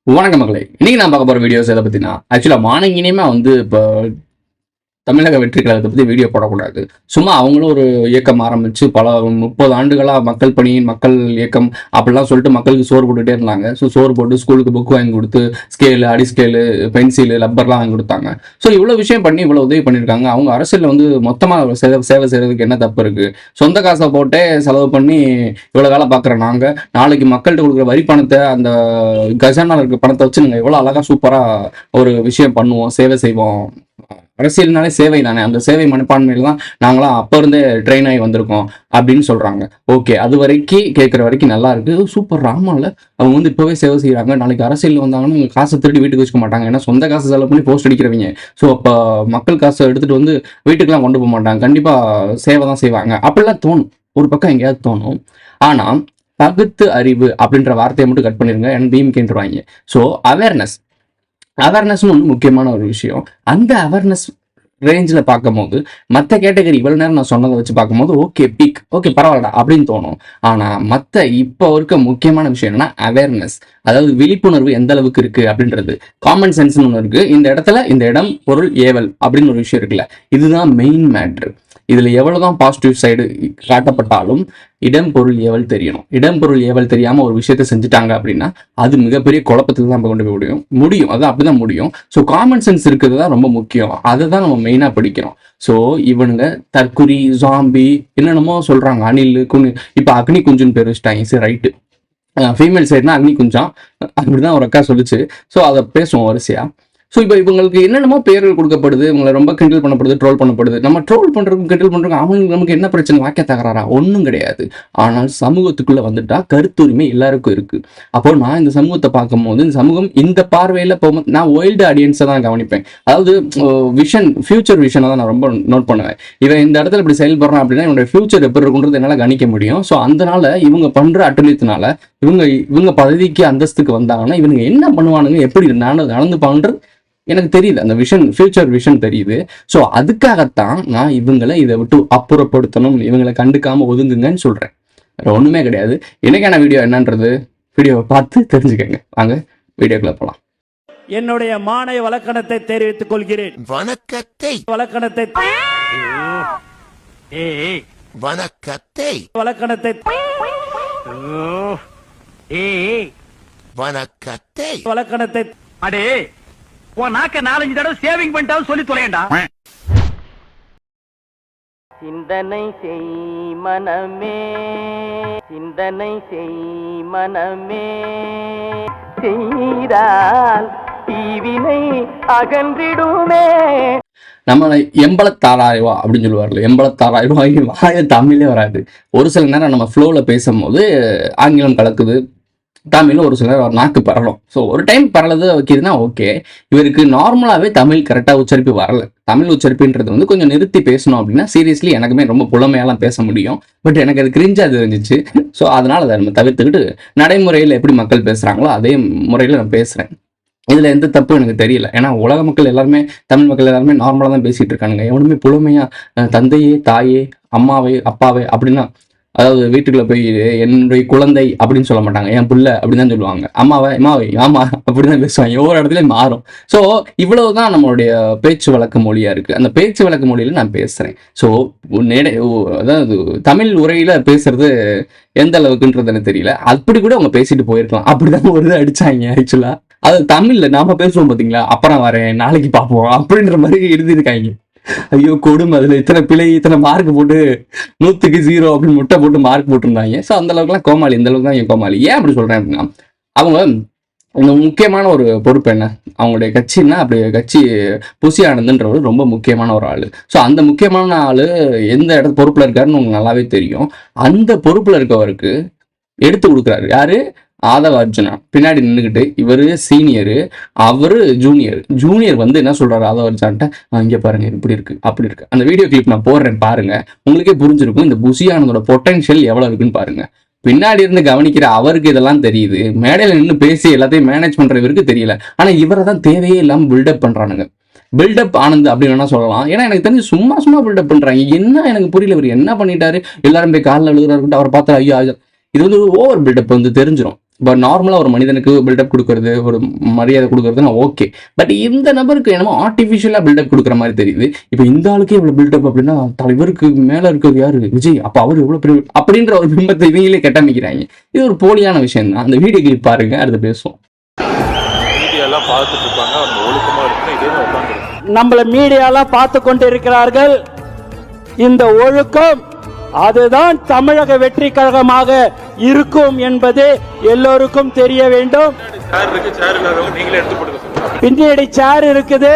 வணக்கம் மக்களே. இன்னைக்கு நான் பார்க்க போற வீடியோஸ் எதை பத்தினா, ஆக்சுவலா மார்னிங் இனிமே இப்போ தமிழக வெற்றி கழகத்தை பத்தி வீடியோ போடக்கூடாது. சும்மா அவங்களும் ஒரு இயக்கம் ஆரம்பிச்சு பல 30 ஆண்டுகளா மக்கள் பணி, மக்கள் இயக்கம் அப்படிலாம் சொல்லிட்டு மக்களுக்கு சோறு போட்டுட்டே இருந்தாங்க. ஸோ சோறு போட்டு ஸ்கூலுக்கு புக் வாங்கி கொடுத்து, ஸ்கேலு, அடி ஸ்கேலு, பென்சிலு, ரப்பர்லாம் வாங்கி கொடுத்தாங்க. ஸோ இவ்வளோ விஷயம் பண்ணி இவ்வளோ உதவி பண்ணியிருக்காங்க. அவங்க அரசியல் மொத்தமாக சேவை செய்யறதுக்கு என்ன தப்பு இருக்கு? சொந்த காசை போட்டே செலவு பண்ணி இவ்வளோ வேலை பார்க்குற நாங்கள் நாளைக்கு மக்கள்கிட்ட கொடுக்குற வரி பணத்தை, அந்த கஜானால இருக்க பணத்தை வச்சு நாங்கள் எவ்வளோ அழகா சூப்பராக ஒரு விஷயம் பண்ணுவோம், சேவை செய்வோம். அரசியல்னாலே சேவை தானே. அந்த சேவை மனப்பான்மையில தான் நாங்களாம் அப்ப இருந்தே ட்ரெயின் ஆகி வந்திருக்கோம் அப்படின்னு சொல்றாங்க. ஓகே, அது வரைக்கும் கேட்குற வரைக்கும் நல்லா இருக்கு. சூப்பர். ராமால அவங்க இப்பவே சேவை செய்யறாங்க. நாளைக்கு அரசியல் வந்தாங்கன்னா உங்க காசை திருடி வீட்டுக்கு வச்சுக்க மாட்டாங்க. ஏன்னா சொந்த காசு செலவு பண்ணி போஸ்ட் அடிக்கிறவங்க. ஸோ அப்ப மக்கள் காசை எடுத்துட்டு வீட்டுக்கெல்லாம் கொண்டு போக மாட்டாங்க. கண்டிப்பா சேவை தான் செய்வாங்க அப்படிலாம் தோணும். ஒரு பக்கம் எங்கேயாவது தோணும். ஆனா பகுத்து அறிவு அப்படின்ற வார்த்தையை மட்டும் கட் பண்ணிருங்க. பீம் கேட்டுருவாங்க. ஸோ அவேர்னஸ்னு ஒன்று முக்கியமான ஒரு விஷயம். அந்த அவேர்னஸ் ரேஞ்சில் பார்க்கும்போது மற்ற கேட்டகரி இவ்வளோ நேரம் நான் சொன்னதை வச்சு பார்க்கும்போது ஓகே பரவாயில்லடா அப்படின்னு தோணும். ஆனால் மற்ற இப்போ இருக்க முக்கியமான விஷயம் என்னன்னா அவேர்னஸ், அதாவது விழிப்புணர்வு எந்த அளவுக்கு இருக்கு அப்படின்றது. காமன் சென்ஸ்னு ஒன்று இருக்கு. இந்த இடத்துல இந்த இடம் பொருள் ஏவல் அப்படின்னு ஒரு விஷயம் இருக்குல்ல, இதுதான் மெயின் மேட்ரு. இதுல எவ்வளவுதான் பாசிட்டிவ் சைடு காட்டப்பட்டாலும் இடம் பொருள் ஏவல் தெரியணும். இடம் பொருள் ஏவல் தெரியாம ஒரு விஷயத்த செஞ்சுட்டாங்க அப்படின்னா அது மிகப்பெரிய குழப்பத்தில் தான் கொண்டு போய் முடியும். அதான் அப்படிதான் முடியும். ஸோ காமன் சென்ஸ் இருக்கிறது தான் ரொம்ப முக்கியம். அதை தான் நம்ம மெயினா படிக்கிறோம். ஸோ இவனுங்க தற்குறி, ஜாம்பி என்னென்னமோ சொல்றாங்க. அணில் இப்ப அக்னி குஞ்சுன்னு பேர் வச்சுட்டாங்க. சரி, ரைட்டு. ஃபீமேல் சைடுனா அக்னி குஞ்சா அப்படிதான் ஒரு அக்கா சொல்லுச்சு. ஸோ அதை பேசுவோம் வரிசையா. ஸோ இப்போ இவங்களுக்கு என்னென்னமோ பேர்கள் கொடுக்கப்படுது, இவங்களை ரொம்ப கிண்டல் பண்ணப்படுது, ட்ரோல் பண்ணப்படுது. நம்ம ட்ரோல் பண்ணுறதுக்கும் கிண்டல் பண்ணுறதுக்கும் அவங்களுக்கு நமக்கு என்ன பிரச்சனை? வாக்கிய தகராறா? ஒன்றும் கிடையாது. ஆனால் சமூகத்துக்குள்ளே வந்துட்டா கருத்துரிமை எல்லாருக்கும் இருக்குது. அப்போ நான் இந்த சமூகத்தை பார்க்கும்போது இந்த சமூகம் இந்த பார்வையில் போகும்போது நான் ஒயில்டு ஆடியன்ஸை தான் கவனிப்பேன். அதாவது ஃபியூச்சர் விஷனை தான் நான் ரொம்ப நோட் பண்ணுவேன். இவன் இந்த இடத்துல இப்படி செயல்படுறான் அப்படின்னா இவனுடைய ஃபியூச்சர் எப்படி இருக்குன்றது என்னால் கணிக்க முடியும். ஸோ அதனால இவங்க பண்ணுற அட்டூழியத்தினால இவங்க பதவிக்கு அந்தஸ்துக்கு வந்தாங்கன்னா இவங்க என்ன பண்ணுவானுங்க, எப்படி நடந்துப்பாங்கன்றது எனக்கு தெரியுது. அந்த ஃபியூச்சர் விஷன் தெரியுது. ஸோ அதுக்காகத்தான் நான் இதை விட்டு அப்புறப்படுத்தணும், இவங்களை கண்டுக்காம ஒதுங்குங்கன்னு சொல்றேன். வேற ஒண்ணுமே கிடையாது. இன்னைக்கான வீடியோ என்னன்றது வீடியோவை பார்த்து தெரிஞ்சுக்கங்க. வாங்க வீடியோக்குள்ள போலாம். என்னுடைய மானை வழக்கணத்தை தெரிவித்துக் கொள்கிறேன். வணக்கத்தை வழக்கணத்தை வணக்கத்தை வழக்கணத்தை வணக்கத்தை வழக்கணத்தை அடே உன் நாக்க 4-5 தடவை சேவிங் பண்ணிட்டாலும் சொல்லி தொலையண்டா. சிந்தனை செய் மனமே, சிந்தனை செய் மனமே, செய்தால் தீவினை அகன்றிடுமே. நம்ம 86,000 ரூபா அப்படின்னு சொல்லுவார்ல, 86,000 ரூபாய்க்கு வாய தமிழே வராது. ஒரு சில நேரம் நம்ம ஃப்ளோவில் பேசும்போது ஆங்கிலம் கலக்குது, தமிழ் ஒரு சில நாக்கு பரலும். ஸோ ஒரு டைம் பரலது வைக்கிறதுனா ஓகே. இவருக்கு நார்மலாகவே தமிழ் கரெக்டாக உச்சரிப்பு வரல. தமிழ் உச்சரிப்புன்றது கொஞ்சம் நிறுத்தி பேசணும் அப்படின்னா சீரியஸ்லி எனக்குமே ரொம்ப புலமையெல்லாம் பேச முடியும். பட் எனக்கு அது கிரிஞ்சா தெரிஞ்சிச்சு. ஸோ அதனால அதை நம்ம தவிர்த்துக்கிட்டு நடைமுறையில் எப்படி மக்கள் பேசுகிறாங்களோ அதே முறையில் நான் பேசுகிறேன். இதில் எந்த தப்பும் எனக்கு தெரியல. ஏன்னா உலக மக்கள் எல்லாருமே, தமிழ் மக்கள் எல்லாருமே நார்மலாக தான் பேசிகிட்டு இருக்கானுங்க. எவனுமே புலமையாக தந்தையே, தாயே, அம்மாவே, அப்பாவே அப்படின்னா, அதாவது வீட்டுக்குள்ள போய் என்னுடைய குழந்தை அப்படின்னு சொல்ல மாட்டாங்க, என் பிள்ளை அப்படின்னு தான் சொல்லுவாங்க. அம்மாவை ஆமா அப்படிதான் பேசுவாங்க. ஒவ்வொரு இடத்துலயும் மாறும். ஸோ இவ்வளவுதான் நம்மளுடைய பேச்சு வழக்கு மொழியா இருக்கு. அந்த பேச்சு வழக்கு மொழியில நான் பேசுறேன். ஸோ அதாவது தமிழ் உரையில பேசுறது எந்த அளவுக்குன்றது எனக்கு தெரியல. அப்படி கூட அவங்க பேசிட்டு போயிருக்கலாம். அப்படிதான் ஒரு இது அடிச்சாங்க. ஆக்சுவலா அது தமிழ்ல நாம பேசுவோம் பாத்தீங்களா, அப்புறம் வரேன், நாளைக்கு பார்ப்போம் அப்படின்ற மாதிரி எழுதியிருக்காங்க. ஐயோ கொடுமை. அதுல இத்தனை மார்க் போட்டு 100க்கு 0 அப்படின்னு முட்டை போட்டு மார்க் போட்டிருந்தாங்க. ஸோ அந்த அளவுக்குலாம் கோமாளி. இந்த அளவுக்கு தான் என் கோமாளி. ஏன் அப்படி சொல்றேன் அப்படின்னா, அவங்க இந்த முக்கியமான ஒரு பொறுப்பு என்ன, அவங்களுடைய கட்சின்னா அப்படி கட்சி புசி ஆனந்துன்றவர் ரொம்ப முக்கியமான ஒரு ஆளு. ஸோ அந்த முக்கியமான ஆளு எந்த பொறுப்புல இருக்காருன்னு உங்களுக்கு நல்லாவே தெரியும். அந்த பொறுப்புல இருக்கவருக்கு எடுத்து கொடுக்குறாரு யாரு? ஆதவ அர்ஜுனா பின்னாடி நின்றுக்கிட்டு, இவரு சீனியரு, அவரு ஜூனியர் என்ன சொல்றாரு ஆதவ அர்ஜுன்ட்ட, இங்க பாருங்க இப்படி இருக்கு அப்படி இருக்கு. அந்த வீடியோ கிளிப் நான் போடுறேன் பாருங்க, உங்களுக்கே புரிஞ்சிருக்கும் இந்த புசி ஆனந்தோட பொட்டன்ஷியல் எவ்வளவு இருக்குன்னு பாருங்க. பின்னாடி இருந்து கவனிக்கிற அவருக்கு இதெல்லாம் தெரியுது. மேடையில நின்று பேசி எல்லாத்தையும் மேனேஜ் பண்றவருக்கு தெரியல. ஆனா இவரை தான் தேவையே இல்லாம பில்டப் பண்றானுங்க. பில்டப் ஆனந்த் அப்படின்னு வேணா சொல்லலாம். ஏன்னா எனக்கு தெரிஞ்சு சும்மா பில்டப் பண்றாங்க. என்ன எனக்கு புரியல, இவர் என்ன பண்ணிட்டாரு? எல்லாரும் போய் காலில் விழுகிறாரு. அவர் பார்த்தா ஐயோ இது ஓவர் பில்டப் தெரிஞ்சிடும். இப்போ நார்மலாக ஒரு மனிதனுக்கு பில்டப் கொடுக்கறது, ஒரு மரியாதை கொடுக்கறதுனா ஓகே. பட் இந்த நபருக்கு என்னமோ ஆர்டிஃபிஷியலாக பில்டப் கொடுக்குற மாதிரி தெரியுது. இப்போ இந்த ஆளுக்கே இவ்வளோ பில்டப் அப்படின்னா தலைவருக்கு மேலே இருக்கிறது யாரு? விஜய். அப்போ அவர் எவ்வளோ பெரிய அப்படின்ற ஒரு பிம்பத்தை இவங்களே கட்டமைக்கிறாங்க. இது ஒரு போலியான விஷயம் தான். அந்த வீடியோ கிளிப் பாருங்க, அடுத்து பேசுவோம். மீடியாலாம் பார்த்துட்டு இருப்பாங்க, அவங்க ஒழுக்கமாக இருக்கணும், இதே மாதிரி உட்காந்துருக்கும். நம்மள மீடியாலாம் பார்த்து கொண்டு இருக்கிறார்கள். இந்த ஒழுக்கம் அதுதான் தமிழக வெற்றி கழகமாக இருக்கும் என்பது எல்லோருக்கும் தெரிய வேண்டும். சேர் இருக்கு, சேர் இல்லாதவங்க நீங்களே எடுத்து போட்டுக்க சொல்லுங்க. பின்னாடி சேர் இருக்குது,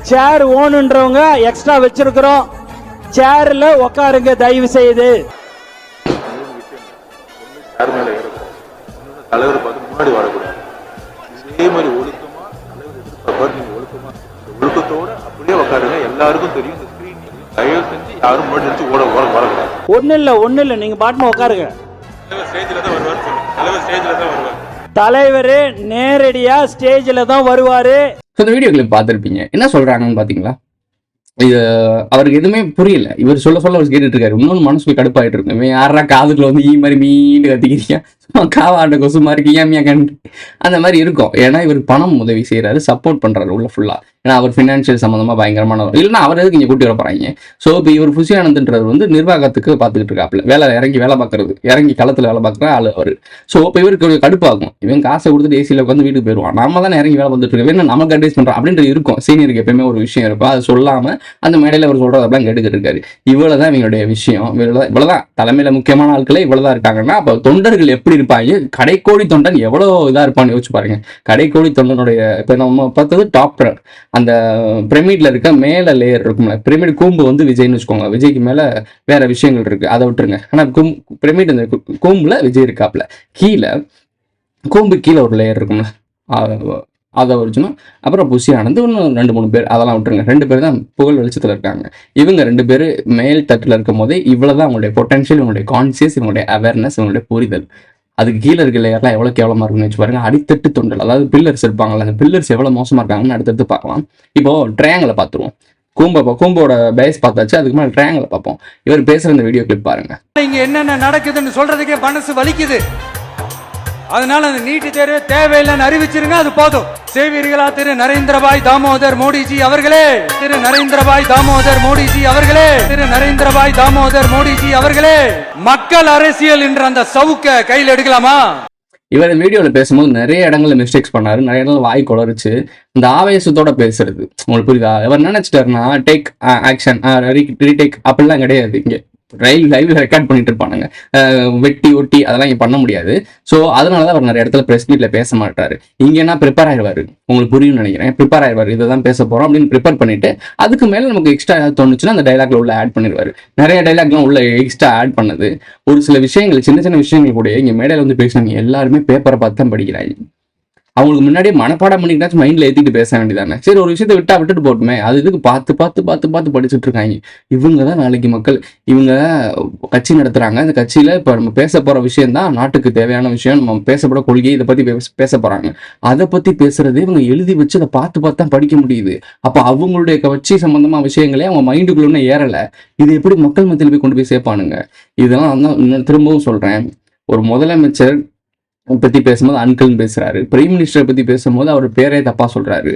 சேர் ஓனுன்றவங்க எக்ஸ்ட்ரா வச்சிருக்கிறோம், சேர்ல உட்காருங்க தயவு செய்து. சேர் மேலே ஏறக்கூடாது, தலைவர் பார்த்து முன்னாடி வரக்கூடாது. இதே மாதிரி ஒழுக்கமா தலைவர் எதிர்பார்ப்பாரு, நீங்க ஒழுக்கமா ஒழுக்கத்தோட அப்படியே உட்காருங்க. எல்லாருக்கும் தெரியும் இந்த ஸ்கிரீன். தயவு செஞ்சு யாரும் முன்னாடி நினைச்சு வரக்கூடாது. ஒண்ணு இல்ல நீங்க பாட்டுமா உட்காருங்க. தலைவர் ஸ்டேஜ்ல தான் வருவார் சொல்லுங்க. தலைவர் ஸ்டேஜ்ல தான் வருவார். தலைவர் நேரடியா ஸ்டேஜ்ல தான் வருவாரு. இந்த வீடியோ கிளிப் பார்த்துருப்பீங்க. என்ன சொல்றாங்கன்னு பாத்தீங்களா? இது அவருக்கு எதுவுமே புரியல. இவர் சொல்ல அவர் கேட்டுட்டு இருக்காரு. இன்னொன்று மனசுக்கு கடுப்பாயிட்டு இருக்கு. இவன் யாரா காதுக்குள்ள வந்து மாதிரி மீண்டு கத்திக்கிறீங்க, காவாண்ட கொசு மாதிரி கியாமியா கண்டு அந்த மாதிரி இருக்கும். ஏன்னா இவருக்கு பணம் உதவி செய்யறாரு, சப்போர்ட் பண்றாரு உள்ள ஃபுல்லா. ஏன்னா அவர் ஃபினான்ஷியல் சம்மந்தமா பயங்கரமானவர். இல்லைன்னா அவர் எதுக்கு இங்கே கூட்டி வர போறாங்க? ஸோ இப்போ இவர் புஷி ஆனந்த்ன்றது வந்து நிர்வாகத்துக்கு பார்த்துக்கிட்டு இருக்காப்புல, இறங்கி வேலை பார்க்கறது, இறங்கி களத்தில் வேலை பார்க்குற ஆள் அவர். ஸோ இப்போ இவருக்கு ஒரு கடுப்பாகும். இவன் காசை கொடுத்துட்டு ஏசியில் உட்காந்து வீட்டுக்கு போயிடுவான். நம்ம தானே இறங்கி வேலை பார்த்துட்டு இருக்கோம், நமக்கு அட்வைஸ் பண்றோம் அப்படின்றது இருக்கும். சீனியருக்கு எப்பயுமே ஒரு விஷயம் இருக்கும், அது சொல்லாம அந்த மேடையில் அவர் சொல்றதெல்லாம் கேட்டுக்கிட்டு இருக்காரு. இவ்வளவுதான் இவங்களுடைய விஷயம். இவ்வளவுதான் தலைமையில முக்கியமான ஆட்களே இவ்வளவுதான் இருக்காங்கன்னா, அப்போ தொண்டர்கள் எப்படி இருப்பாங்க? கடைக்கோடி தொண்டன் எவ்வளோ இதா இருப்பான்னு யோசிச்சு பாருங்க. கடைக்கோடி தொண்டனுடைய இப்போ நம்ம பார்த்தது டாப் அந்த பிரமிட்ல இருக்க மேல லேயர் இருக்கும்ல, பிரமிட் கூம்பு வந்து விஜய்னு வச்சுக்கோங்க. விஜய்க்கு மேல வேற விஷயங்கள் இருக்கு, அதை விட்டுருங்க. ஆனா பிரமிட் இந்த கூம்புல விஜய் இருக்காப்ல, கீழே கூம்பு கீழே ஒரு லேயர் இருக்கும்ல, அதை வச்சுணும். அப்புறம் புஷி ஆனந்த் இன்னும் 2-3 பேர், அதெல்லாம் விட்டுருங்க. 2 பேர் தான் புகழ் வெளிச்சத்தில் இருக்காங்க. இவங்க 2 பேர் மேல் தட்டில் இருக்கும் போதே இவ்வளவுதான் அவங்களுடைய பொட்டன்ஷியல், இவங்களுடைய கான்சியஸ், இவங்களுடைய அவேர்னஸ், இவங்களுடைய புரிதல். அதுக்கு கீழே இருக்க லேயர்லாம் எவ்வளோ கேவலமாக இருக்குன்னு வச்சு பாருங்க. அடித்தட்டு தொண்டல், அதாவது பில்லர்ஸ் இருப்பாங்கல்ல, அந்த பில்லர்ஸ் எவ்வளோ மோசமாக இருக்காங்கன்னு அடுத்தடுத்து பார்க்கலாம். இப்போ ட்ரையாங்கிளை பார்த்துருவோம். கூம்போட பேஸ் பார்த்தாச்சு, அதுக்கு மேலே ட்ரையாங்கிளை பார்ப்போம். இவர் பேசுகிற இந்த வீடியோ கிளிப் பாருங்க. இங்க என்னென்ன நடக்குதுன்னு சொல்றதுக்கே மனசு வலிக்குது. அதனால அந்த நீட்டு தேர்வு தேவையில்லைன்னு அறிவிச்சிருங்க, அது போதும். சேவீர்களா திரு நரேந்திரபாய் தாமோதர் மோடிஜி அவர்களே, திரு நரேந்திரபாய் தாமோதர் மோடிஜி அவர்களே, திரு நரேந்திரபாய் தாமோதர் மோடிஜி அவர்களே, மக்கள் அரசியல் என்ற அந்த சவுக்க கையில் எடுக்கலாமா? இவர் இந்த வீடியோவில் பேசும்போது நிறைய இடங்கள்ல மிஸ்டேக்ஸ் பண்ணாரு, நிறைய இடத்துல வாய் குளறிச்சு. இந்த ஆவேசத்தோட பேசுறது உங்களுக்கு புரியுதா? இவர் நினைச்சிட்டாருன்னா டேக் ஆக்ஷன், ரீடேக் அப்படிலாம் கிடையாது. இங்கே லைவ்ல ரெக்கார்ட் பண்ணிட்டு இருப்பானுங்க, வெட்டி ஒட்டி அதெல்லாம் இங்கே பண்ண முடியாது. ஸோ அதனாலதான் அவர் நிறைய இடத்துல பிரஸ் மீட்ல பேச மாட்டாரு. இங்கன்னா ப்ரிப்பேர் ஆயிடுவாரு, உங்களுக்கு புரியும்னு நினைக்கிறேன். ப்ரிப்பேர் ஆயிடுவார், இதை தான் பேச போறோம் அப்படின்னு ப்ரிப்பேர் பண்ணிட்டு அதுக்கு மேல நமக்கு எக்ஸ்ட்ரா ஏதாவது தோணுச்சுன்னா அந்த டைலாக்ல உள்ள ஆட் பண்ணிடுவாரு. நிறைய டைலாக்லாம் உள்ள எக்ஸ்ட்ரா ஆட் பண்ணது. ஒரு சில விஷயங்கள், சின்ன சின்ன விஷயங்கள் கூட இங்க மேடையில வந்து பேசினாங்க. எல்லாருமே பேப்பரை பார்த்து தான் படிக்கிறாங்க. அவங்களுக்கு முன்னாடியே மனப்பாடம் பண்ணிக்கிட்டாச்சும் மைண்ட்ல ஏற்றிட்டு பேச வேண்டியதானே. சரி, ஒரு விஷயத்தை விட்டுட்டு போட்டுமே, அது இதுக்கு பார்த்து படிச்சுட்டு இருக்காங்க. இவங்க தான் நாளைக்கு மக்கள். இவங்க கட்சி நடத்துறாங்க, இந்த கட்சியில இப்ப நம்ம பேச போற விஷயம் தான் நாட்டுக்கு தேவையான விஷயம், நம்ம பேசப்பட கொள்கை, இதை பத்தி பேச போறாங்க. அதை பத்தி பேசுறது இவங்க எழுதி வச்சு அதை பார்த்து தான் படிக்க முடியுது. அப்ப அவங்களுடைய கட்சி சம்பந்தமா விஷயங்களே அவங்க மைண்டுக்குள்ள ஏறல. இது எப்படி மக்கள் மத்தியில் போய் கொண்டு போய் சேர்ப்பானுங்க? இதெல்லாம் தான் திரும்பவும் சொல்றேன். ஒரு முதலமைச்சர் பத்தி பேசும்போது அன்கிள்னு பேசுறாரு, பிரைம் மினிஸ்டரை பத்தி பேசும்போது அவர் பேரே தப்பா சொல்றாரு.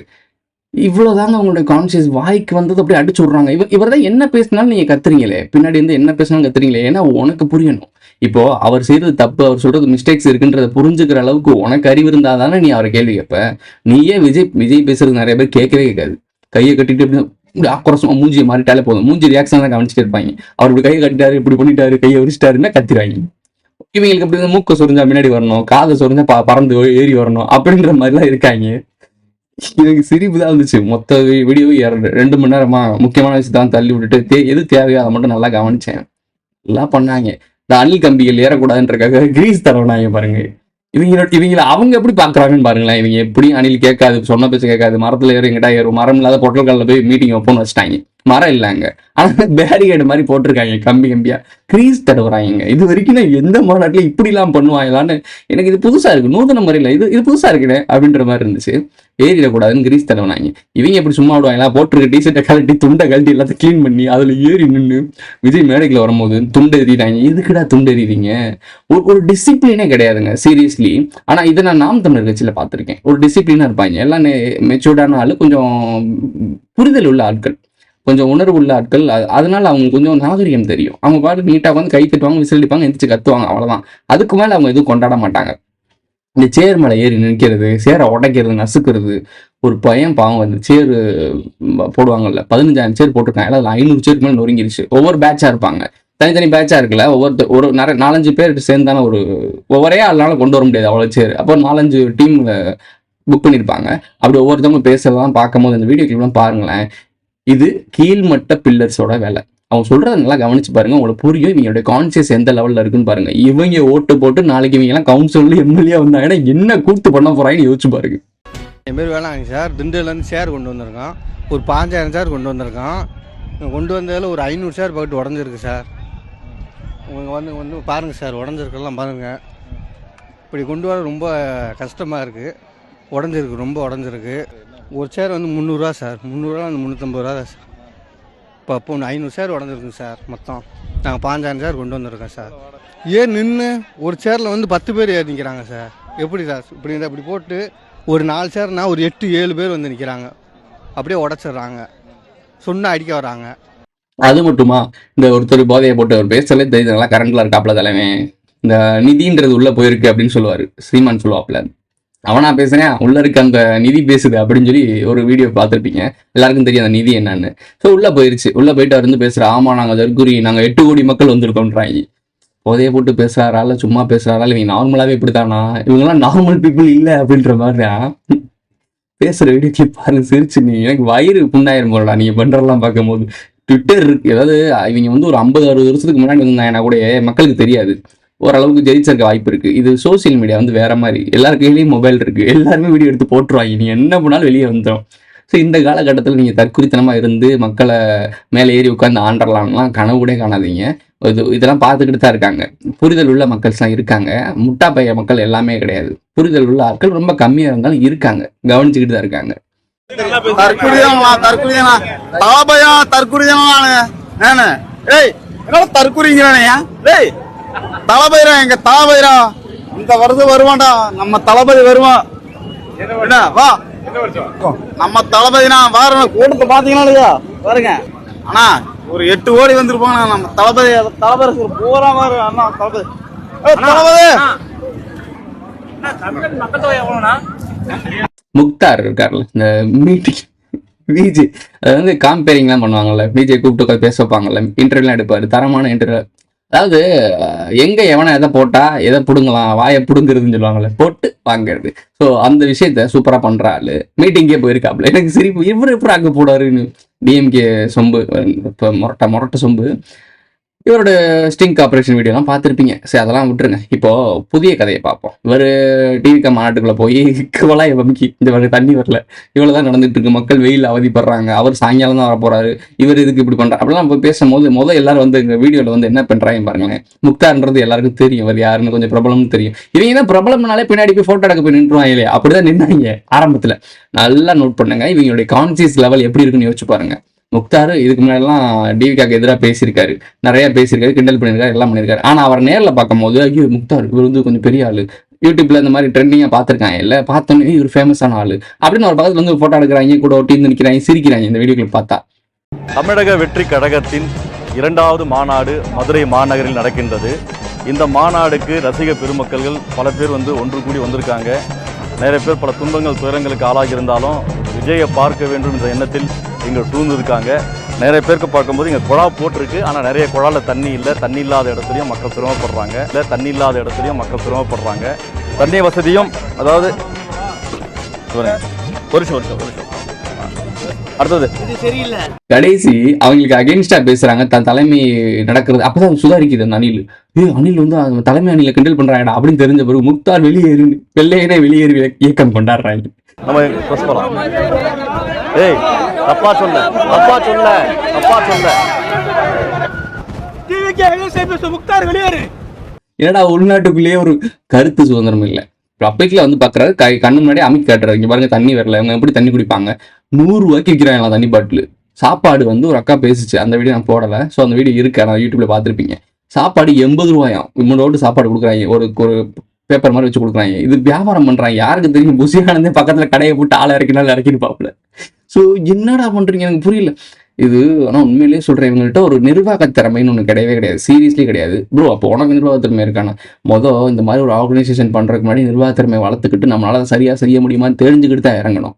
இவ்வளவுதாங்க அவங்களுடைய கான்சியஸ். வாய்க்கு வந்தது அப்படியே அடிச்சு விடுறாங்க. இவர் தான் என்ன பேசினாலும் நீங்க கத்துறீங்களே, பின்னாடி இருந்து என்ன பேசினாலும் கத்துறீங்களே. ஏன்னா உனக்கு புரியணும். இப்போ அவர் செய்யறது தப்பு, அவர் சொல்றது மிஸ்டேக்ஸ் இருக்குன்றத புரிஞ்சுக்கிற அளவுக்கு உனக்கு அறிவு இருந்தா தானே நீ அவரை கேள்வி கேட்ப. நீயே விஜய் பேசுறது நிறைய பேர் கேட்கவே கேட்காது. கையை கட்டிட்டு இப்படி ஆக்ரோஷமா மூஞ்சியை மாறிட்டாலே போதும், மூஞ்சி ரியாக்ஷன் தான் கவனிச்சுட்டு இருப்பாங்க. அவர் இப்படி கையை கட்டிட்டாரு, இப்படி பண்ணிட்டாரு, கையை விரிச்சிட்டாருன்னா கத்திடுவாங்க. இவங்களுக்கு அப்படி மூக்க சொரிஞ்சா முன்னாடி வரணும், காதை சொரிஞ்சா பறந்து ஏறி வரணும் அப்படின்ற மாதிரிலாம் இருக்காங்க. எனக்கு சிரிப்பு தான் இருந்துச்சு. மொத்த வீடியோ 2 மணி நேரமா முக்கியமான விஷயத்தான் தள்ளி விட்டுட்டு எது தேவையோ அதை மட்டும் நல்லா கவனிச்சேன். எல்லாம் பண்ணாங்க. இந்த அணில் கம்பிகள் ஏறக்கூடாதுன்றக்காக கிரீஸ் தரவனாங்க பாருங்க. இவங்களை அவங்க எப்படி பாக்குறாங்கன்னு பாருங்களேன். இவங்க எப்படி அணில் கேட்காது, சொன்ன பேச்சு கேட்காது, மரத்துல ஏறும், எங்கிட்ட ஏறும், மரம் இல்லாத பொட்டல்கள்ல போய் மீட்டிங் வைப்போம்னு வச்சுட்டாங்க. மரம் இல்லைங்க. ஆனா பேரிகேடு மாதிரி போட்டிருக்காங்க, கம்பியா கிரீஸ் தடவுறாங்க. இது வரைக்கும் நான் எந்த மாநாட்டில் இப்படிலாம் பண்ணுவாங்களான்னு எனக்கு இது புதுசா இருக்கு, நூதன முறையில் இது புதுசா இருக்குனே அப்படின்ற மாதிரி இருந்துச்சு. ஏறிடக்கூடாதுன்னு கிரீஸ் தடவுனாங்க. இவங்க எப்படி சும்மா விடுவாங்களா? போட்டிருக்க டிஷர்ட்டை கழட்டி துண்டை கழட்டி எல்லாத்தையும் கிளீன் பண்ணி அதில் ஏறி நின்று விஜய் மேடைக்குள்ள வரும்போது துண்டு எறிகிறாங்க. எதுக்குடா துண்டு எறிறீங்க? ஒரு டிசிப்ளினே கிடையாதுங்க சீரியஸ்லி. ஆனா இதை நான் நாம் தமிழர் கட்சியில பார்த்துருக்கேன். ஒரு டிசிப்ளினா இருப்பாங்க, எல்லாம் மெச்சூர்டான ஆளு, கொஞ்சம் புரிதல் உள்ள ஆட்கள், கொஞ்சம் உணர்வு உள்ள ஆட்கள். அதனால அவங்க கொஞ்சம் நாகரிகம் தெரியும். அவங்க பாட்டு நீட்டாக வந்து கை தட்டுவாங்க, விசிலடிப்பாங்க, எந்திரிச்சு கத்துவாங்க, அவ்வளவுதான். அதுக்கு மேல அவங்க எதுவும் கொண்டாட மாட்டாங்க. இந்த சேர் மேலே ஏறி நிற்கிறது, சேரை உடைக்கிறது, நசுக்கிறது. ஒரு பையன் பாவம் வந்து சேர் போடுவாங்கல்ல, 15,000 சேர் போட்டிருக்காங்க, அதில் 500 சேருக்கு மேலே நொறுங்கிருச்சு. ஒவ்வொரு பேட்சா இருப்பாங்க, தனித்தனி பேட்சா இருக்குல்ல, ஒரு 4-5 பேர் சேர்ந்தான ஒவ்வொரே ஆள்னால கொண்டு வர முடியாது அவ்வளோ சேர். அப்போ 4-5 டீம்ல புக் பண்ணியிருப்பாங்க. அப்படி ஒவ்வொருத்தவங்க பேசுறதெல்லாம் பார்க்கும்போது இந்த வீடியோ கிளிப்லாம் பாருங்களேன். இது கீழ்மட்ட பில்லர்ஸோட வேலை. அவங்க சொல்றத நல்லா கவனிச்சு பாருங்க, உங்களுக்கு புரியும் இவங்களுடைய கான்சியஸ் எந்த லெவல்ல இருக்குன்னு பாருங்க. இவங்க ஓட்டு போட்டு நாளைக்கு இவங்க எல்லாம் கவுன்சில் எம்எல்ஏ வந்தாங்கன்னா என்ன கூத்து பண்ண போறாங்கன்னு யோசிச்சு பாருங்க. என் பேர் வேணாங்க சார். திண்டுலேருந்து சேர் கொண்டு வந்திருக்கோம். ஒரு 5,000 சேர் கொண்டு வந்திருக்கோம். கொண்டு வந்ததில் ஒரு 500 சேர் பக்கத்து உடஞ்சிருக்கு சார். உங்களுக்கு வந்து பாருங்கள் சார், உடஞ்சிருக்கெல்லாம் பாருங்கள். இப்படி கொண்டு வர ரொம்ப கஷ்டமாக இருக்குது. உடஞ்சிருக்கு, ரொம்ப உடஞ்சிருக்கு. ஒரு சேர் வந்து 300 சார். 300 வந்து 350 ரூபா தான் சார். இப்போ 500 சேர் உடஞ்சிருக்குங்க சார். மொத்தம் நாங்கள் 5,000 சேர் கொண்டு வந்திருக்கோம் சார். ஏன் நின்று ஒரு சேரில் வந்து 10 பேர் ஏறி நிற்கிறாங்க சார். எப்படி சார் இப்படி போட்டு ஒரு 4 சேர்னா ஒரு 8-7 பேர் வந்து நிற்கிறாங்க. அப்படியே உடச்சிட்றாங்க, சொன்ன அடிக்க வராங்க. அது மட்டுமா, இந்த ஒருத்தர் போதையை போட்டு அவர் பேசலே தெரியுது, நல்லா கரண்ட்ல இருக்காப்ல தலைமை. இந்த நிதின்றது உள்ள போயிருக்கு அப்படின்னு சொல்லுவாரு, ஸ்ரீமான் சொல்லுவாப்ல. அவனா பேசுறேன், உள்ள இருக்க அந்த நிதி பேசுது அப்படின்னு சொல்லி ஒரு வீடியோ பார்த்துருப்பீங்க. எல்லாருக்கும் தெரியும் அந்த நிதி என்னன்னு. ஸோ உள்ள போயிருச்சு. உள்ள போயிட்டு அவர் வந்து பேசுற, ஆமா நாங்க தற்கூரி, நாங்க 8 கோடி மக்கள் வந்திருக்கோன்றாங்க. போதையை போட்டு பேசுறாரால, சும்மா பேசுறாரால, இவங்க நார்மலாவே இப்படித்தானா, இவங்கெல்லாம் நார்மல் பீப்புள் இல்லை அப்படின்ற மாதிரிதான் பேசுற வீடியோ கிளிப் பாருங்க. சிரிச்சு நீ எனக்கு வயிறு புண்ணாயிரம் போலடா நீங்க பண்றதெல்லாம் பார்க்கும்போது. ட்விட்டர் இருக்கு, அதாவது இவங்க வந்து ஒரு 50-60 வருஷத்துக்கு முன்னாடி வந்தாங்கன்னா கூட மக்களுக்கு தெரியாது, ஓரளவுக்கு ஜெயிச்சிருக்க வாய்ப்பு இருக்கு. இது சோசியல் மீடியா வந்து வேற மாதிரி, எல்லாரு கையிலையும் மொபைல் இருக்கு, எல்லாருமே வீடியோ எடுத்து போட்டுருவாங்க, நீ என்ன பண்ணாலும் வெளியே வந்துடும். ஸோ இந்த காலகட்டத்தில் நீங்கள் தற்குறித்தனமா இருந்து மக்களை மேலே ஏறி உட்காந்து ஆண்டரலாம்லாம் கனவுடே காணாதீங்க. இதெல்லாம் பார்த்துக்கிட்டு தான் இருக்காங்க. புரிதல் உள்ள மக்கள்ஸ்லாம் இருக்காங்க, முட்டா பைய மக்கள் எல்லாமே கிடையாது. புரிதல் உள்ள ஆட்கள் ரொம்ப கம்மியாக இருந்தாலும் இருக்காங்க, கவனிச்சுக்கிட்டு தான் இருக்காங்க. தளபதிரா, எங்க தளபதிரா இந்த வருஷம் வருவான்டா, நம்ம தளபதி வருவான். வா, நம்ம தளபதினா வார கூட்டத்தை பாத்தீங்கன்னா இல்லையா பாருங்க. ஆனா ஒரு 8 கோடி வந்திருப்பாங்க. நம்ம தளபதி பூரா வாரு அண்ணா தளபதி. முக்தார் இருக்கார்ல, இந்த மீட்டிங் விஜய் அது வந்து காம்பேரிங்லாம் பண்ணுவாங்கல்ல, விஜய் கூப்பிட்டு பேச வைப்பாங்கல்ல, இன்டர்வியூலாம் எடுப்பாரு, தரமான இன்டர்வியூ. அதாவது எங்க எவனை எதை போட்டா எதை பிடுங்கலாம், வாயை பிடுங்குறதுன்னு சொல்லுவாங்கல்ல, போட்டு வாங்கிறது. ஸோ அந்த விஷயத்த சூப்பரா பண்ற ஆளு மீட்டிங்கே போயிருக்காப்புல. எனக்கு சிரிப்பு, இவர் எப்படி அங்கே போடாருன்னு. டிஎம்கே சொம்பு, இப்போ மொரட்ட சொம்பு, இவரோட ஸ்டிங் ஆப்ரேஷன் வீடியோலாம் பார்த்துருப்பீங்க. சரி அதெல்லாம் விட்டுருங்க. இப்போ புதிய கதையை பார்ப்போம். இவர் டிவிகா மாநாட்டுக்குள்ள போய் குவலாய் வமிக்கி இந்த வகை தண்ணி வரல, இவ்வளவுதான் நடந்துட்டு இருக்கு, மக்கள் வெயில் அவதிப்படுறாங்க, அவர் சாயங்காலம் தான் வர போறாரு, இவர் இதுக்கு இப்படி பண்றாரு அப்படிலாம் போய் பேசும்போது எல்லாரும் வந்து இந்த வீடியோல வந்து என்ன பண்றாங்க பாருங்களேன். முக்தார்ன்றது எல்லாருக்கும் தெரியும், இவர் யாருன்னு கொஞ்சம் பிரபலம்னு தெரியும். இவங்க தான் பிரபலம்னாலே பின்னாடி போய் போட்டோ எடுக்க போய் நின்றுவாங்க இல்லையா, அப்படிதான் நின்னாங்க ஆரம்பத்துல. நல்லா நோட் பண்ணுங்க, இவங்களுடைய கான்சியஸ் லெவல் எப்படி இருக்குன்னு யோசிச்சு பாருங்க. முக்தார் இதுக்கு முன்னாடிலாம் டிவிகாக்கு எதிராக பேசியிருக்காரு, நிறைய பேசியிருக்காரு, கிண்டல் பண்ணியிருக்காரு, எல்லாம் பண்ணியிருக்காரு. ஆனால் அவர் நேரில் பார்க்கும்போது ஐயோ முக்தார் இவர் வந்து கொஞ்சம் பெரிய ஆளு, யூடியூப்ல இந்த மாதிரி ட்ரெண்டிங்காக பார்த்துருக்காங்க இல்லை, பார்த்தோன்னே இவர் ஃபேமஸான ஆளு அப்படின்னு ஒரு பக்கத்துல வந்து ஃபோட்டோ எடுக்கிறாங்க, கூட ஒட்டி நிற்கிறாங்க, சிரிக்கிறாங்க இந்த வீடியோக்களை பார்த்தா. தமிழக வெற்றி கழகத்தின் 2வது மாநாடு மதுரை மாநகரில் நடக்கின்றது. இந்த மாநாடுக்கு ரசிக பெருமக்கள்கள் பல பேர் வந்து ஒன்று கூடி வந்திருக்காங்க. நிறைய பேர் பல துன்பங்கள் துயரங்களுக்கு ஆளாகி இருந்தாலும் விஜயை பார்க்க வேண்டும் என்ற எண்ணத்தில் இங்கே சூழ்ந்திருக்காங்க. நிறைய பேருக்கு பார்க்கும்போது இங்கே குழா போட்டிருக்கு, ஆனால் நிறைய குழாவில் தண்ணி இல்லை. தண்ணி இல்லாத இடத்துலையும் மக்கள் சிரமப்படுறாங்க. தண்ணி வசதியும், அதாவது ஒரு நிமிஷம் அடுத்தது கடைசி அவங்களுக்கு அகெயின்ஸ்டா பேசுறாங்க, தன் தலைமை நடக்கிறது அப்பதான் சுதாரிக்குது அந்த அணில். அணில் வந்து தலைமை அணில கிண்டல் பண்றாங்கடா அப்படின்னு தெரிஞ்ச பிறகு முக்தார் வெளியேறி வெள்ளையனே வெளியேறி இயக்கம் கொண்டாடுறாங்க. நம்ம ஏய் தப்பா சொல்ல தப்பா சொல்ல தப்பா சொல்ல. என்னடா உள்நாட்டுக்குள்ளேயே ஒரு கருத்து சுதந்திரம் இல்லை. பப்ளிக்ல வந்து பாக்குறாரு, கண்ணு முன்னாடி அமைக்க காட்டுறாரு, இங்க பாருங்க தண்ணி வரல, இவங்க எப்படி தண்ணி குடிப்பாங்க, 100 ரூபாய்க்கு விற்கிறாங்களா தண்ணி பாட்டில். சாப்பாடு வந்து ஒரு அக்கா பேசிச்சு, அந்த வீடியோ நான் போடல, ஸோ அந்த வீடியோ இருக்கு, நான் யூடியூப்ல பார்த்துருப்பீங்க. சாப்பாடு 80 ரூபாயாம், 3 ரோட்டு சாப்பாடு கொடுக்குறாங்க, ஒரு பேப்பர் மாதிரி வச்சு கொடுக்குறாங்க. இது வியாபாரம் பண்றாங்க, யாருக்கு தெரியும்? புசியானந்தே பக்கத்துல கடையை போட்டு ஆளை இறக்கினாலும் இறக்கிருப்பாப்புல. ஸோ என்னடா பண்றீங்க எனக்கு புரியல இது. ஆனால் உண்மையிலேயே சொல்றேன், இவங்கள்ட்ட ஒரு நிர்வாக திறமைன்னு ஒன்று கிடையவே கிடையாது, சீரியஸ்லி கிடையாது ப்ரோ. அப்போ உனக்கு நிர்வாக திறமை இருக்கானா? இந்த மாதிரி ஒரு ஆர்கனைசேஷன் பண்றதுக்கு முன்னாடி நிர்வாக திறமை வளர்த்துக்கிட்டு நம்மளால சரியா செய்ய முடியுமான்னு தெரிஞ்சுக்கிட்டு தான் இறங்கணும்.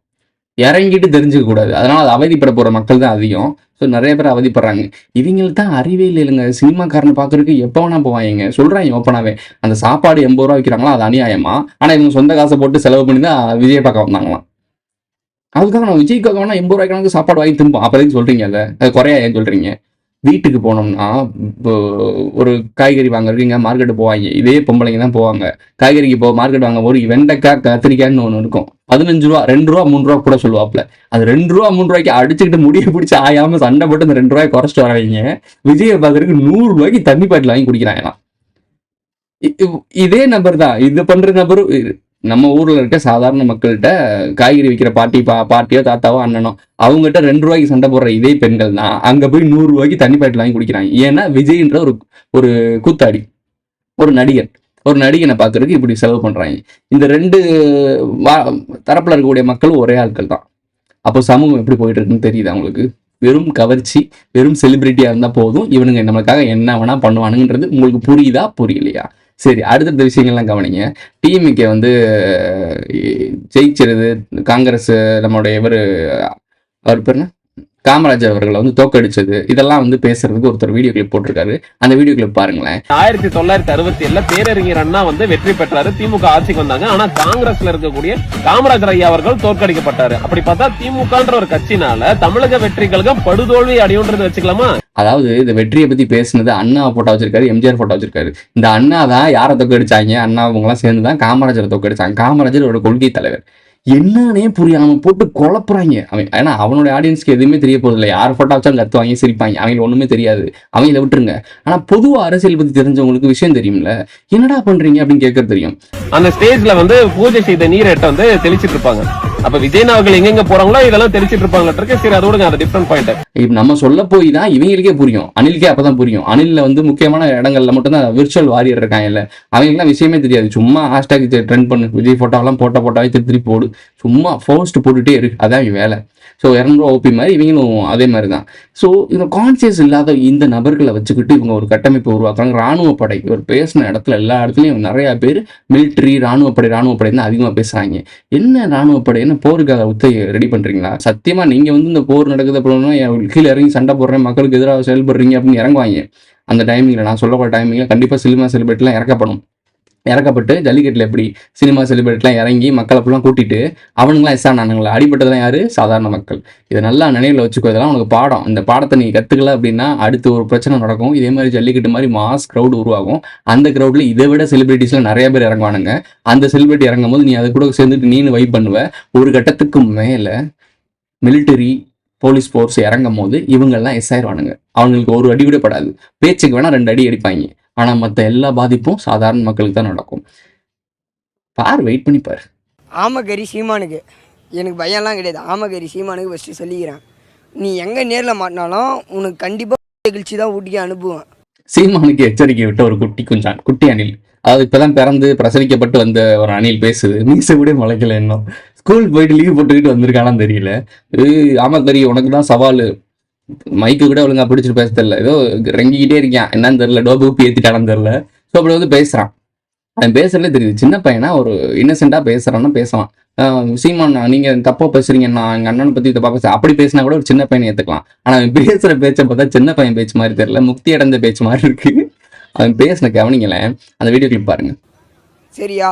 இறங்கிட்டு தெரிஞ்சுக்க கூடாது. அதனால அது அவதிப்பட போற மக்கள் தான் அதிகம். ஸோ நிறைய பேர் அவதிப்படுறாங்க. இவங்களுக்கு தான் அறிவே இல்லைங்க. சினிமாக்காரனை பார்க்கறதுக்கு எப்போ வேணா போவாங்க, சொல்றாங்க ஓப்பனாவே. அந்த சாப்பாடு 80 ரூபா வைக்கிறாங்களா, அது அநியாயமா? ஆனா இவங்க சொந்த காசை போட்டு செலவு பண்ணி தான் விஜய் பார்க்க வந்தாங்களாம். அதுக்காக நான் விஜய்க்காக வேணா 80 ரூபாய்க்கு சாப்பாடு வாங்கி திம்போம். அப்போ எதுக்கு சொல்றீங்க? அதை குறையா ஏன் சொல்றீங்க? வீட்டுக்கு போனோம்னா இப்போ ஒரு காய்கறி வாங்குறதுக்கு இங்கே மார்க்கெட்டு போவாங்க, இதே பொம்பளைங்க தான் போவாங்க. காய்கறிக்கு மார்க்கெட் வாங்க ஒரு வெண்டைக்காய் கத்திரிக்காய்ன்னு ஒன்று இருக்கும், 15 ரூபா, 2 ரூபா 3 ரூபா கூட சொல்லுவாப்புல. அது 2 ரூபா 3 ரூபாய்க்கு அடிச்சுக்கிட்டு முடிய பிடிச்சி ஆயாம சண்டை போட்டு அந்த 2 ரூபாய் குறைச்சிட்டு வரவங்க விஜயை பார்க்கறதுக்கு 100 ரூபாய்க்கு தண்ணி பாட்டில் வாங்கி குடிக்கிறாங்களாம். இதே நபர் தான் இது பண்ற நபரும். நம்ம ஊர்ல இருக்க சாதாரண மக்கள்கிட்ட காய்கறி விற்கிற பாட்டியோ தாத்தாவோ அண்ணனோ அவங்ககிட்ட 2 ரூபாய்க்கு சண்டை போடுற இதே பெண்கள் தான் அங்க போய் 100 ரூபாய்க்கு தண்ணி பாட்டில் வாங்கி குடிக்கிறாங்க. ஏன்னா விஜய்ன்ற ஒரு கூத்தாடி, ஒரு நடிகனை பார்க்கறதுக்கு இப்படி செலவு பண்றாங்க. இந்த 2 தரப்புல இருக்கக்கூடிய மக்களும் ஒரே ஆட்கள் தான். அப்போ சமூகம் எப்படி போயிட்டு இருக்குன்னு தெரியுது அவங்களுக்கு? வெறும் கவர்ச்சி, வெறும் செலிபிரிட்டியா இருந்தா போதும், இவனுங்க நம்மளுக்காக என்ன வேணா பண்ணுவானுன்றது உங்களுக்கு புரியுதா புரியலையா? சரி, அடுத்தடுத்த விஷயங்கள்லாம் கவனிங்க. டிஎம்கே வந்து ஜெயிச்சிருது, காங்கிரஸ் நம்மளுடைய அவர் பேர் என்ன, காமராஜர் அவர்களை வந்து தோக்கடிச்சது, இதெல்லாம் வந்து பேசுறதுக்கு ஒருத்தர் வீடியோ கிளிப் போட்டிருக்காரு. அந்த வீடியோ கிளிப் பாருங்களேன். 1967 பேரறிஞர் அண்ணா வந்து வெற்றி பெற்றாரு, திமுக ஆட்சிக்கு வந்தாங்க. ஆனா காங்கிரஸ்ல இருக்கக்கூடிய காமராஜர் ஐயா அவர்கள் தோற்கடிக்கப்பட்டாரு. அப்படி பார்த்தா திமுகன்ற ஒரு கட்சினால தமிழக வெற்றி கழகம் படுதோல்வி அடையுன்றது வச்சுக்கலாமா? அதாவது இந்த வெற்றியை பத்தி பேசுனது அண்ணா போட்டோ வச்சிருக்காரு, எம்ஜிஆர் போட்டோ வச்சிருக்காரு. இந்த அண்ணா தான் யாரை தோக்கடிச்சாங்க? அண்ணா அவங்கலாம் சேர்ந்து தான் காமராஜரை தோக்கடிச்சாங்க. காமராஜர் ஒரு கொள்கை தலைவர். என்னன்னே புரியாம போட்டு குழப்புறாங்க அவன். ஏன்னா அவனுடைய ஆடியன்ஸ்க்கு எதுவுமே தெரிய போறது இல்லை. யார் போட்டோ வச்சாலும் கத்துவாங்க, சிரிப்பாங்க, அவங்களுக்கு ஒண்ணுமே தெரியாது, அவங்கள விட்டுருங்க. ஆனா பொதுவா அரசியல் பத்தி தெரிஞ்சவங்களுக்கு விஷயம் தெரியும்ல, என்னடா பண்றீங்க அப்படின்னு கேட்கறது தெரியும். அந்த ஸ்டேஜ்ல வந்து பூஜை செய்த நீரேட்ட வந்து தெளிச்சிட்டு இருப்பாங்க. அப்ப விஜய் அவர்கள் எங்க போறாங்களோ இதெல்லாம் தெளிச்சிட்டு இருப்பாங்க. சரி, அதோட அது டிஃபரெண்ட் பாயிண்ட். இப்ப நம்ம சொல்ல போய் தான் இவங்களுக்கே புரியும், அனிலுக்கே அப்பதான் புரியும். அனில்ல வந்து முக்கியமான இடங்கள்ல மட்டும் தான் விர்ச்சுவல் வாரியர் இருக்காங்கல்ல, அவங்களுக்குலாம் விஷயமே தெரியாது. சும்மா ஹேஷ்டாக் ட்ரெண்ட் பண்ணு, விஜய் போட்டோவெல்லாம் போட்டாவே திருப்பி போடு, சும்மா போஸ்ட் போட்டுட்டே இருக்கு, அதான் வேலை. ஸோ 200 ஓபி மாதிரி இவங்களும் அதே மாதிரி தான். ஸோ இந்த கான்சியஸ் இல்லாத இந்த நபர்களை வச்சுக்கிட்டு இவங்க ஒரு கட்டமைப்பு உருவாக்குறாங்க. ராணுவ படை இவர் பேசின இடத்துல எல்லா இடத்துலையும் நிறைய பேர் மிலிட்ரி, ராணுவப்படை தான் அதிகமாக பேசுறாங்க. என்ன ராணுவப்படை, என்ன போருக்காக ரெடி பண்றீங்களா? சத்தியமா நீங்க வந்து இந்த போர் நடக்குது அப்படின்னா கீழே இறங்கி சண்டை போடுறேன், மக்களுக்கு எதிராக செயல்படுறீங்க அப்படின்னு இறங்குவாங்க. அந்த டைமிங்ல நான் சொல்லக்கூடிய டைமிங்ல கண்டிப்பா சினிமா செலிபிரிட்டிலாம் இறக்கப்பட்டு ஜல்லிக்கட்டில் எப்படி சினிமா செலிபிரிட்டிலாம் இறங்கி மக்களை ஃபுல்லாக கூட்டிட்டு அவனுங்களாம் எஸ்ஆனானுங்களா? அடிபட்டதெல்லாம் யாரு? சாதாரண மக்கள். இதை நல்லா நினைவில் வச்சுக்கோ, இதெல்லாம் உனக்கு பாடம். இந்த பாடத்தை நீ கற்றுக்கல அப்படின்னா அடுத்து ஒரு பிரச்சனை நடக்கும். இதே மாதிரி ஜல்லிக்கட்டு மாதிரி மாஸ் க்ரௌடு உருவாகும். அந்த க்ரௌடில் இதை விட செலிபிரிட்டிஸ்லாம் நிறைய பேர் இறங்குவானுங்க. அந்த செலிபிரிட்டி இறங்கும் போது நீ அதை கூட சேர்ந்துட்டு நீனு வைப் பண்ணுவ. ஒரு கட்டத்துக்கு மேலே மிலிட்டரி, போலீஸ் ஃபோர்ஸ் இறங்கும் போது இவங்கெல்லாம் ஆயிடுவானுங்க. அவங்களுக்கு ஒரு அடி கூட படாது, பேச்சுக்கு வேணா 2 அடி அடிப்பாங்க. ஆனா மற்ற எல்லா பாதிப்பும் சாதாரண மக்களுக்கு தான் நடக்கும். வெயிட் பண்ணி பாரு. ஆமகரி சீமானுக்கு எனக்கு பயம்லாம் கிடையாது. ஆமகரி சீமானுக்கு ஃபஸ்ட்டு சொல்லிக்கிறேன், நீ எங்கே நேரில் மாட்டினாலும் உனக்கு கண்டிப்பாக நிகழ்ச்சி தான் ஊட்டிக்கு அனுப்புவேன். சீமானுக்கு எச்சரிக்கை விட்ட ஒரு குட்டி அணில். அதாவது இப்பதான் பிறந்து பிரசவிக்கப்பட்டு வந்த ஒரு அணில் பேசுது. மீசை கூட முளைக்கல, இன்னும் ஸ்கூல் போயிட்டு லீவ் போட்டுக்கிட்டு வந்திருக்கானான்னு தெரியல. ஆமகரி உனக்கு தான் சவால், மைக்கு கூட ஒழுங்கா பிடிச்சிட்டு பேச தெரியல, ஏதோ ரெங்கிக்கிட்டே இருக்கான், என்னன்னு தெரியல, டோபுக்கு ஏத்திட்டானு தெரியல. ஸோ அப்படி வந்து பேசுறான். அவன் பேசுறதுலே தெரியுது சின்ன பையனா ஒரு இன்னசென்ட்டா பேசுறான்னா பேசலாம். சீமான் நீங்க தப்பா பேசுறீங்கன்னா எங்க அண்ணனை பத்தி தப்பா பேச அப்படி பேசினா கூட ஒரு சின்ன பையனை ஏத்துக்கலாம். ஆனா அவன் பேசுற பேச்சை பார்த்தா சின்ன பையன் பேச்சு மாதிரி தெரியல, முக்தி அடைந்த பேச்சு மாதிரி இருக்கு. அவன் பேசின கவனிங்களேன், அந்த வீடியோ கிளிப் பாருங்க. சரியா?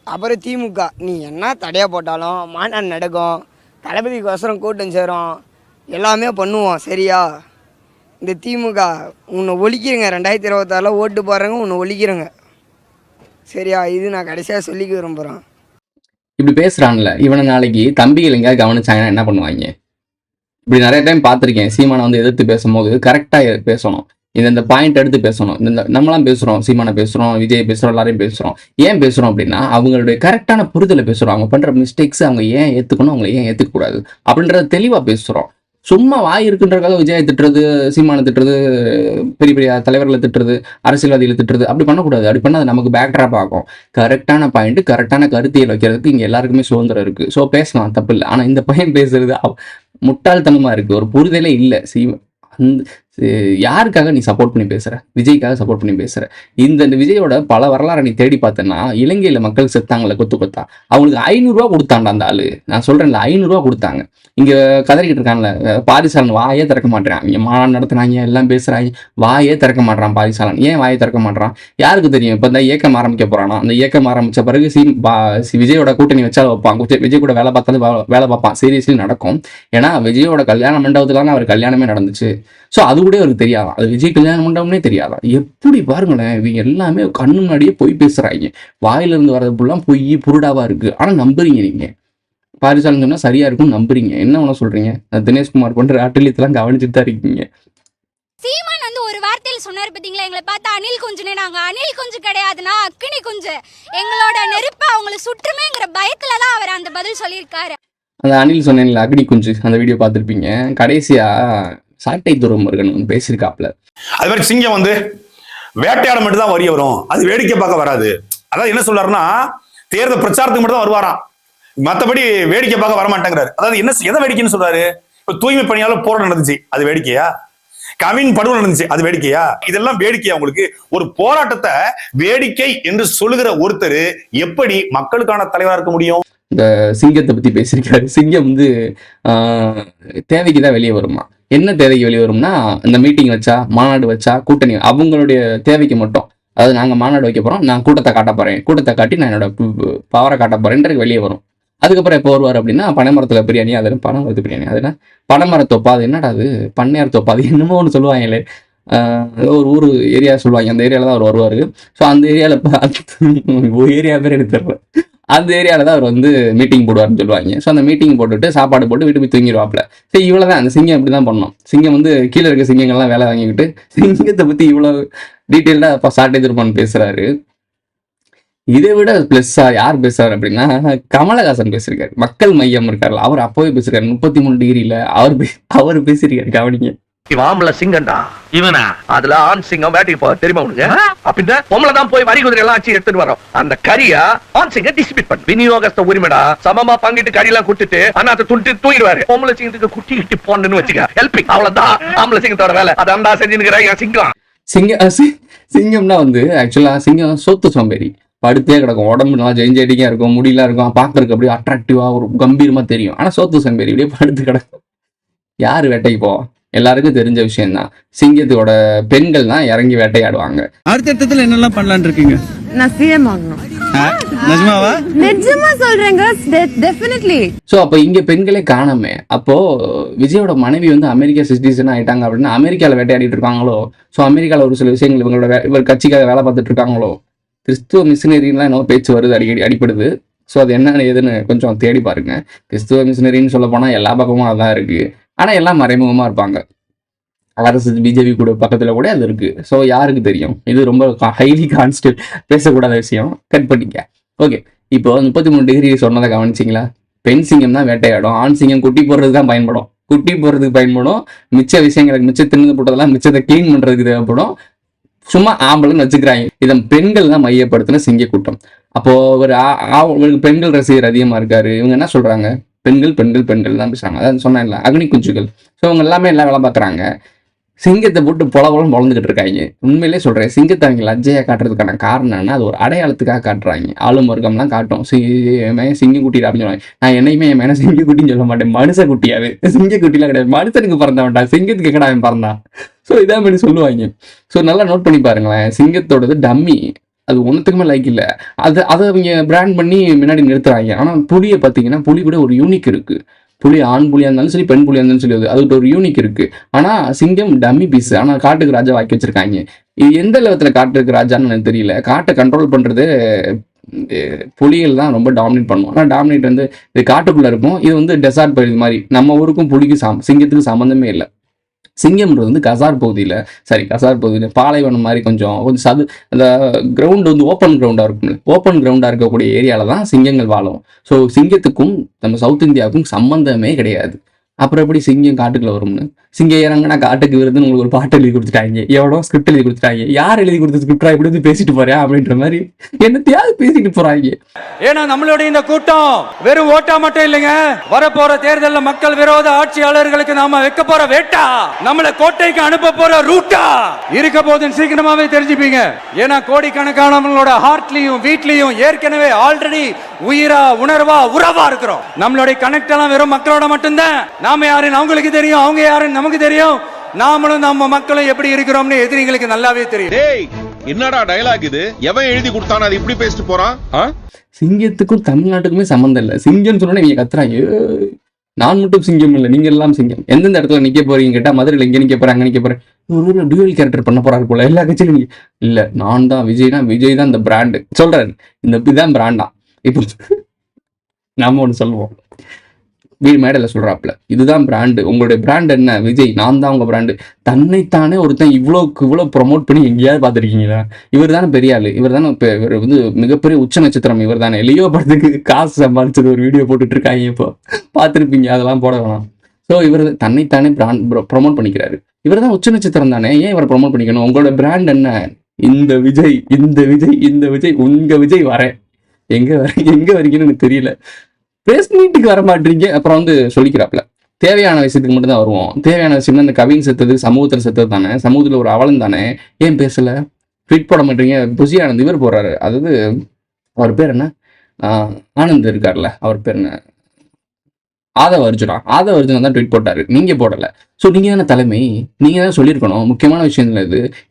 அப்புறம் திமுக நீ என்ன தடையா போட்டாலும் மாநாடு நடக்கும், தளபதிக்கோசரம் கூட்டம் சேரும், எல்லாமே பண்ணுவோம். சரியா? இந்த திமுக உன்னை ஒழிக்கிறங்க. 2026 ஓட்டு போடுறவங்க உன்னை ஒழிக்கிறங்க. சரியா? இது நான் கடைசியாக சொல்லிக்க விரும்புகிறேன். இப்படி பேசுறான்ல, இவனை நாளைக்கு தம்பிகள் எங்கேயாவது கவனிச்சாங்கன்னா என்ன பண்ணுவாங்க? இப்படி நிறைய டைம் பார்த்துருக்கேன். சீமானை வந்து எதிர்த்து பேசும்போது கரெக்டாக பேசணும். இந்த பாயிண்ட் எடுத்து பேசணும். இந்த நம்மளாம் பேசுகிறோம், சீமானை பேசுகிறோம், விஜய் பேசுகிறோம், எல்லாரையும் பேசுகிறோம். ஏன் பேசுகிறோம் அப்படின்னா, அவங்களுடைய கரெக்டான புரிதலை பேசுகிறோம். அவங்க பண்ணுற மிஸ்டேக்ஸ் அவங்க ஏன் ஏற்றுக்கணும், அவங்களை ஏன் ஏற்றுக்கக்கூடாது அப்படின்றத தெளிவாக பேசுகிறோம். சும்மா வாய் இருக்குன்றக்காக விஜயை திட்டுறது, சீமானை திட்டுறது, பெரிய பெரிய தலைவர்களை திட்டுறது, அரசியல்வாதிகளை திட்டுறது அப்படி பண்ணக்கூடாது. அப்படி பண்ணால் அது நமக்கு பேக் ட்ராப் ஆகும். கரெக்டான பாயிண்ட், கரெக்டான கருத்தியல் வைக்கிறதுக்கு இங்கே எல்லாருக்குமே சுதந்திரம் இருக்குது. ஸோ பேசலாம், தப்பு இல்லை. ஆனால் இந்த பையன் பேசுறது முட்டாள்தனமாக இருக்குது. ஒரு புரிதலே இல்லை. யாருக்காக நீ சப்போர்ட் பண்ணி பேசுற? விஜய்க்காக சப்போர்ட் பண்ணி பேசுற. இந்த விஜயோட பல வரலாறு நீ தேடி பார்த்தேன்னா, இலங்கையில மக்கள் செத்தாங்கல்ல கொத்து கொத்தா, அவங்களுக்கு 500 ரூபா கொடுத்தாண்டா அந்த ஆளு. நான் சொல்றேன்ல, 500 ரூபா கொடுத்தாங்க. இங்க கதறிக்கிட்டு இருக்கான்ல பாரிசாலன், வாயே திறக்க மாட்டேறான். இங்க மாநாடு நடத்துனாங்க, எல்லாம் பேசுறாங்க, வாயே திறக்க மாட்டான் பாரிசாலன். ஏன் வாயை திறக்க மாட்டான்? யாருக்கு தெரியும்? இப்ப இந்த இயக்கம் ஆரம்பிக்க போறானா, அந்த இயக்கம் ஆரம்பிச்ச பிறகு விஜயோட கூட்டணி வச்சாலும் வைப்பான், விஜய் கூட வேலை பார்த்தாலும் வேலை பார்ப்பான். சீரியஸ்லி நடக்கும். ஏன்னா விஜயோட கல்யாண மண்டபத்துல அவர் கல்யாணமே நடந்துச்சு. ஸோ அது கூட அவருக்கு தெரியாதான், அது விஜய் கல்யாணம் மண்டபம்னே தெரியாதான். எப்படி பாருங்களேன், இவங்க எல்லாமே கண்ணு முன்னாடியே பொய் பேசுறாங்க. வாயிலிருந்து வர்றது ஃபுல்லாம் பொய் புருடாவா இருக்கு. ஆனா நம்புறீங்க நீங்க. பாரிசாலன் சொன்னா சரியா இருக்கும், நம்புறீங்க. என்ன வேணா சொல்றீங்க? தினேஷ்குமார் பண்ற ஆட்டிலியத்தெல்லாம் கவனிச்சுட்டு தான் இருக்கீங்க. சீமான் வந்து ஒரு வார்த்தையில் சொன்னார் பார்த்தீங்களா, எங்களை பார்த்தா அணில் குஞ்சுனே. நாங்கள் அணில் குஞ்சு கிடையாதுன்னா அக்கினி குஞ்சு, எங்களோட நெருப்பு அவங்களை சுற்றுமேங்கிற பயத்துல தான் அவர் அந்த பதில் சொல்லியிருக்காரு. அந்த அணில் சொன்னேன்ல, அக்னி குஞ்சு, அந்த வீடியோ பார்த்துருப்பீங்க. கடைசியா சாட்டை துரைமுருகன் பேசியிருக்காப்ல. அது மாதிரி சிங்கம் வந்து வேட்டையாட மட்டும் தான் வரி வரும், அது வேடிக்கை பார்க்க வராது. அதாவது என்ன சொல்றாருன்னா, தேர்தல் பிரச்சாரத்துக்கு மட்டும் தான் வருவாராம், மற்றபடி வேடிக்கை பார்க்க வரமாட்டேங்கிறாரு. அதாவது என்ன எதை வேடிக்கைன்னு சொல்றாரு? இப்ப தூய்மை பணியாளர் போராட்டம் நடந்துச்சு, அது வேடிக்கையா? கவின் படுகொலை நடந்துச்சு, அது வேடிக்கையா? இதெல்லாம் வேடிக்கையா? உங்களுக்கு ஒரு போராட்டத்தை வேடிக்கை என்று சொல்லுகிற ஒருத்தர் எப்படி மக்களுக்கான தலைவராக இருக்க முடியும்? இந்த சிங்கத்தை பத்தி பேசியிருக்காரு. சிங்கம் வந்து தேவைக்கு தான் வெளியே வருமா. என்ன தேவைக்கு வெளியே வரும்னா, இந்த மீட்டிங் வச்சா, மாநாடு வச்சா, கூட்டணி அவங்களுடைய தேவைக்கு மட்டும். அதாவது நாங்கள் மாநாடு வைக்க போகிறோம், நான் கூட்டத்தை காட்ட போகிறேன், கூட்டத்தை காட்டி நான் என்னோட பவரை காட்ட போகிறேன்றது வெளியே வரும். அதுக்கப்புறம் எப்போ வருவார் அப்படின்னா, பனைமரத்தில் பிரியாணி, அது பனைமரத்து பிரியாணி, அதுனா பனைமரத்தோப்பா, அது என்னடா அது பண்ணையார் தோப்பா, அது என்னமோ ஒன்று சொல்லுவாங்களே, ஒரு ஊர் ஏரியா சொல்லுவாங்க, அந்த ஏரியாவில் தான் அவர் வருவார். ஸோ அந்த ஏரியாவில் ஒரு ஏரியா பேர் எனக்கு தெரியல, அந்த ஏரியாவில் தான் அவர் வந்து மீட்டிங் போடுவார்னு சொல்லுவாங்க. ஸோ அந்த மீட்டிங் போட்டுட்டு சாப்பாடு போட்டு வீட்டு போய் தூங்கிடுவாப்ல. சரி, இவ்வளோ தான். அந்த சிங்கம் இப்படி தான் பண்ணோம். சிங்கம் வந்து கீழே இருக்க சிங்கங்கள்லாம் வேலை வாங்கிக்கிட்டு சிங்கத்தை பற்றி இவ்வளோ டீட்டெயில்டாக இப்போ சாட்டை திருப்பான்னு பேசுகிறாரு. இதை விட பிளஸ்ஸா யார் பேசுறாரு அப்படின்னா, கமலஹாசன் பேசியிருக்காரு. மக்கள் மையம் இருக்காருல்ல, அவர் அப்போவே பேசியிருக்காரு. 33 டிகிரியில அவர் பேசியிருக்காரு. கவனிங்க. ஆம்பளை சிங்கம்டா இவனா, அதுல ஆண் சிங்கம் வேட்டைக்கு போக தெரியுமா உனக்கு? அப்படின்னா பொம்பளை தான் போய் வரி குதிரை எல்லாம் ஆச்சு எடுத்துட்டு வரோம். அந்த கரியா ஆண் சிங்கம் டிஸ்ட்ரிபியூட் பண்ணு. விநியோகஸ்த உரிமைடா, சமமா பங்கிட்டு கறி எல்லாம் குடுத்துட்டு அண்ணாத்த துண்டு தூங்கிடுவாரு. பொம்பளை சிங்கத்துக்கு குட்டி கிட்டி போன்னு வச்சுக்க, ஹெல்பிங். அவ்வளவுதான் ஆம்பளை சிங்கத்தோட வேலை. அதான்டா செஞ்சுக்கிற என் சிங்கம். சிங்கம்னா வந்து ஆக்சுவலா சிங்கம் சோத்து சோம்பேறி, படுத்தே கிடக்கும், உடம்பு நல்லா ஜெயிஞ்சடிக்கா இருக்கும், முடியெல்லாம் இருக்கும், பாக்குறதுக்கு அப்படியே அட்ராக்டிவா ஒரு கம்பீரமா தெரியும். ஆனா சோத்து சோம்பேறி இப்படியே படுத்து கிடக்கும். யாரு வேட்டைக்கு போவா? எல்லாருக்கும் தெரிஞ்ச விஷயம் தான். சிங்கத்தோட பெண்கள் தான் இறங்கி வேட்டையாடுவாங்க. அடுத்த என்னெல்லாம் பண்ணலான்னு இருக்கீங்க? நான் சிஎம் ஆகணும். நிஜமாவா? நிஜமா சொல்றேங்க, டெஃபினெட்லி. சோ அப்ப இங்க பெண்களே காணாமே. அப்போ விஜயோட மனைவி வந்து அமெரிக்கா சிட்டிசன் ஆயிட்டாங்க அப்படின்னா அமெரிக்கால வேட்டையாடிட்டு இருக்காங்களோ? சோ அமெரிக்கால ஒரு சில விஷயங்கள் இவர் கட்சிக்காக வேலை பார்த்துட்டு இருக்காங்களோ? கிறிஸ்துவ மிஷினரின்லாம் என்னவோ பேச்சு வருது, அடிப்படுது. ஸோ அது என்னன்னு ஏதுன்னு கொஞ்சம் தேடி பாருங்க. கிறிஸ்துவ மிஷினரின்னு சொல்ல போனால் எல்லா பக்கமும் அதான் இருக்குது. ஆனால் எல்லாம் மறைமுகமாக இருப்பாங்க. அரசு பிஜேபி கூட பக்கத்தில் கூட அது இருக்குது. ஸோ யாருக்கு தெரியும்? இது ரொம்ப ஹைலி கான்ஸ்டன்ட் பேசக்கூடாத விஷயம். கட் பண்ணிக்க. ஓகே, இப்போ 33 டிகிரி சொன்னதை கவனிச்சிங்களா? பெண் சிங்கம் தான் வேட்டையாடும், ஆண் சிங்கம் குட்டி போடுறதுக்கு தான் பயன்படும். குட்டி போடுறதுக்கு பயன்படும், மிச்ச விஷயங்களுக்கு மிச்ச தின்னு போட்டதெல்லாம் மிச்சத்தை கிளீன் பண்ணுறதுக்கு தேவைப்படும். சும்மா ஆம்பளைன்னு வச்சுக்கிறாங்க. இதை பெண்கள் தான் மையப்படுத்தின சிங்க கூட்டம். அப்போ ஒரு பெண்கள் ரசிகர் அதிகமா இருக்காரு. இவங்க என்ன சொல்றாங்க? பெண்கள் பெண்கள் பெண்கள் தான் பேசுறாங்க. அதான் சொன்னேன்ல, அக்னி குஞ்சுகள். ஸோ அவங்க எல்லாமே எல்லாம் வேலை பார்க்குறாங்க. சிங்கத்தை போட்டு பொலவலம் பொழந்துக்கிட்டு இருக்காங்க. உண்மையிலே சொல்றேன், சிங்கத்தை அவங்க லஜ்ஜையா காட்டுறதுக்கான காரணம்னா அது ஒரு அடையாளத்துக்காக காட்டுறாங்க. ஆளும் வர்க்கம்லாம் காட்டும். சிங்க குட்டி அப்படின்னு சொல்லுவாங்க. நான் என்னையுமே என் மேலே சிங்க குட்டின்னு சொல்ல மாட்டேன், மனுஷ குட்டியாவே. சிங்க குட்டிலாம் கிடையாது, மனுஷனுக்கு பிறந்த வேண்டாம், சிங்கத்துக்கு எக்கடா அவன் பிறந்தான். ஸோ இதான் பண்ணி சொல்லுவாங்க. ஸோ நல்லா நோட் பண்ணி பாருங்களேன், சிங்கத்தோடது டம்மி, அது ஒன்றுத்துக்குமே லைக் இல்லை. அதை அவங்க பிராண்ட் பண்ணி முன்னாடி நிறுத்துறாங்க. ஆனால் புலியை பார்த்தீங்கன்னா, புலி கூட ஒரு யூனிக் இருக்கு. புலி ஆண் புலியா இருந்தாலும் சரி, பெண் புலியா இருந்தாலும் சரி, அதுக்கு ஒரு யூனிக் இருக்கு. ஆனா சிங்கம் டம்மி பீஸ். ஆனா காட்டுக்கு ராஜா வாக்கி வச்சிருக்காங்க. இது எந்த லெவத்துல காட்டுக்கு ராஜான்னு எனக்கு தெரியல. காட்டை கண்ட்ரோல் பண்றது புலிகள் தான் ரொம்ப டாமினேட் பண்ணுவோம். ஆனால் டாமினேட் வந்து இது காட்டுக்குள்ளே இருக்கும், இது வந்து டெசார்ட் பகுதி மாதிரி. நம்ம ஊருக்கும் புலிக்கும் சிங்கத்துக்கு சம்மந்தமே இல்லை. சிங்கம்ன்றது வந்து கசார் பகுதியில் பாலைவனம் மாதிரி கொஞ்சம் அந்த கிரவுண்ட் வந்து ஓப்பன் கிரவுண்டாக இருக்கும்ல, ஓப்பன் கிரவுண்டாக இருக்கக்கூடிய ஏரியாவில் தான் சிங்கங்கள் வாழும். ஸோ சிங்கத்துக்கும் நம்ம சவுத் இந்தியாவுக்கும் சம்மந்தமே கிடையாது. அப்புறம் எப்படி சிங்கம் காட்டுக்குள்ள வரும்னு? சிங்கம் இறங்கினா காட்டுக்கு வருதுன்னு உங்களுக்கு ஒரு பாட்டு எழுதி கொடுத்துட்டாங்க, எவ்வளோ ஸ்கிரிப்ட் எழுதி கொடுத்துட்டாங்க. யார் எழுதி கொடுத்த ஸ்கிரிப்டா இப்படி வந்து பேசிட்டு போறியா அப்படின்ற மாதிரி என்னத்தையாவது பேசிட்டு போறாங்க. ஏன்னா நம்மளுடைய இந்த கூட்டம் வெறும் ஓட்டா மட்டும் இல்லைங்க, வரப்போற தேர்தலில் மக்கள் விரோத ஆட்சியாளர்களுக்கு நாம வைக்க போற வேட்டா, நம்மளை கோட்டைக்கு அனுப்ப போற ரூட்டா இருக்க போதுன்னு சீக்கிரமாவே தெரிஞ்சுப்பீங்க. ஏன்னா கோடிக்கணக்கானவங்களோட ஹார்ட்லயும் வீட்லயும் ஏற்கனவே ஆல்ரெடி உயிரா உணர்வா உறவா இருக்கிறோம். நம்மளுடைய கனெக்ட் எல்லாம் வெறும் மக்களோட மட்டும்தான். நாம யாருன்னு அவங்களுக்கு தெரியும், அவங்க யாருன்னு நமக்கு தெரியும். நாமளும் நம்ம மக்களும் எப்படி இருக்கிறோம்னு எதிரிங்களுக்கு நல்லாவே தெரியும். என்னடா டயலாக் இது? எவன் எழுதி கொடுத்தானே அது இப்படி பேசிட்டு போறான்? சிங்கத்துக்கும் தமிழ்நாட்டுக்குமே சம்மந்தம் இல்லை. சிங்கம் சொன்னா நீங்க கத்துறாங்க, நான் மட்டும் சிங்கம் இல்லை, நீங்க எல்லாம் சிங்கம். எந்தெந்த இடத்துல நிக்க போறீங்க கேட்டா மதுரையில் இங்க நிக்க போறேன், அங்க நிக்க போறேன். ஒரு டியூவல் கேரக்டர் பண்ண போறாரு போல எல்லா கட்சியிலும். இல்ல, நான் தான் விஜய்னா, விஜய் தான் இந்த பிராண்டு சொல்றாரு, இதுதான் பிராண்டா. இப்போ நாம ஒண்ணு சொல்லுவோம், மேடையில் சொல்றாப்புல, இதுதான் பிராண்டு, உங்களுடைய பிராண்ட் என்ன? விஜய், நான் தான் உங்க பிராண்டு. தன்னைத்தானே ஒருத்தன் இவ்வளோ ப்ரொமோட் பண்ணி எங்கேயாவது பார்த்துருக்கீங்களா? இவர் தானே பெரிய ஆளு, இவர் தானே இவர் வந்து மிகப்பெரிய உச்ச நட்சத்திரம், இவர் தானே. லியோ படத்துக்கு காசு சம்பாதிச்சது ஒரு வீடியோ போட்டுட்டு இருக்காங்க, இப்போ பார்த்துருப்பீங்க, அதெல்லாம் போட வேணாம். ஸோ இவர் தன்னைத்தானே ப்ரொமோட் பண்ணிக்கிறாரு. இவர் தான் உச்ச நட்சத்திரம் தானே, ஏன் இவரை ப்ரொமோட் பண்ணிக்கணும்? உங்களோட பிராண்ட் என்ன? இந்த விஜய், இந்த விஜய், இந்த விஜய், உங்க விஜய் வரேன், எங்க வரீங்கன்னு எனக்கு தெரியல. பிரஸ் மீட்டுக்கு வர மாட்டீங்க. அப்புறம் வந்து சொல்லிக்கிறாப்ல, தேவையான விஷயத்துக்கு மட்டும் தான் வருவோம். தேவையான விஷயம் இந்த கவின் செத்தது சமூகத்தில் செத்தது தானே, சமூகத்தில் ஒரு அவலம் தானே, ஏன் பேசல? ட்வீட் போட மாட்டீங்க. புசி ஆனந்த் இவர் போடுறாரு, அதாவது அவர் பேர் என்ன, ஆனந்த் இருக்கார்ல, அவர் பேர் என்ன, ஆதவ அர்ஜுனா தான் ட்வீட் போட்டாரு, நீங்க போடல. ஸோ நீங்க தானே தலைமை, நீங்க தான் சொல்லியிருக்கணும். முக்கியமான விஷயம் இல்லை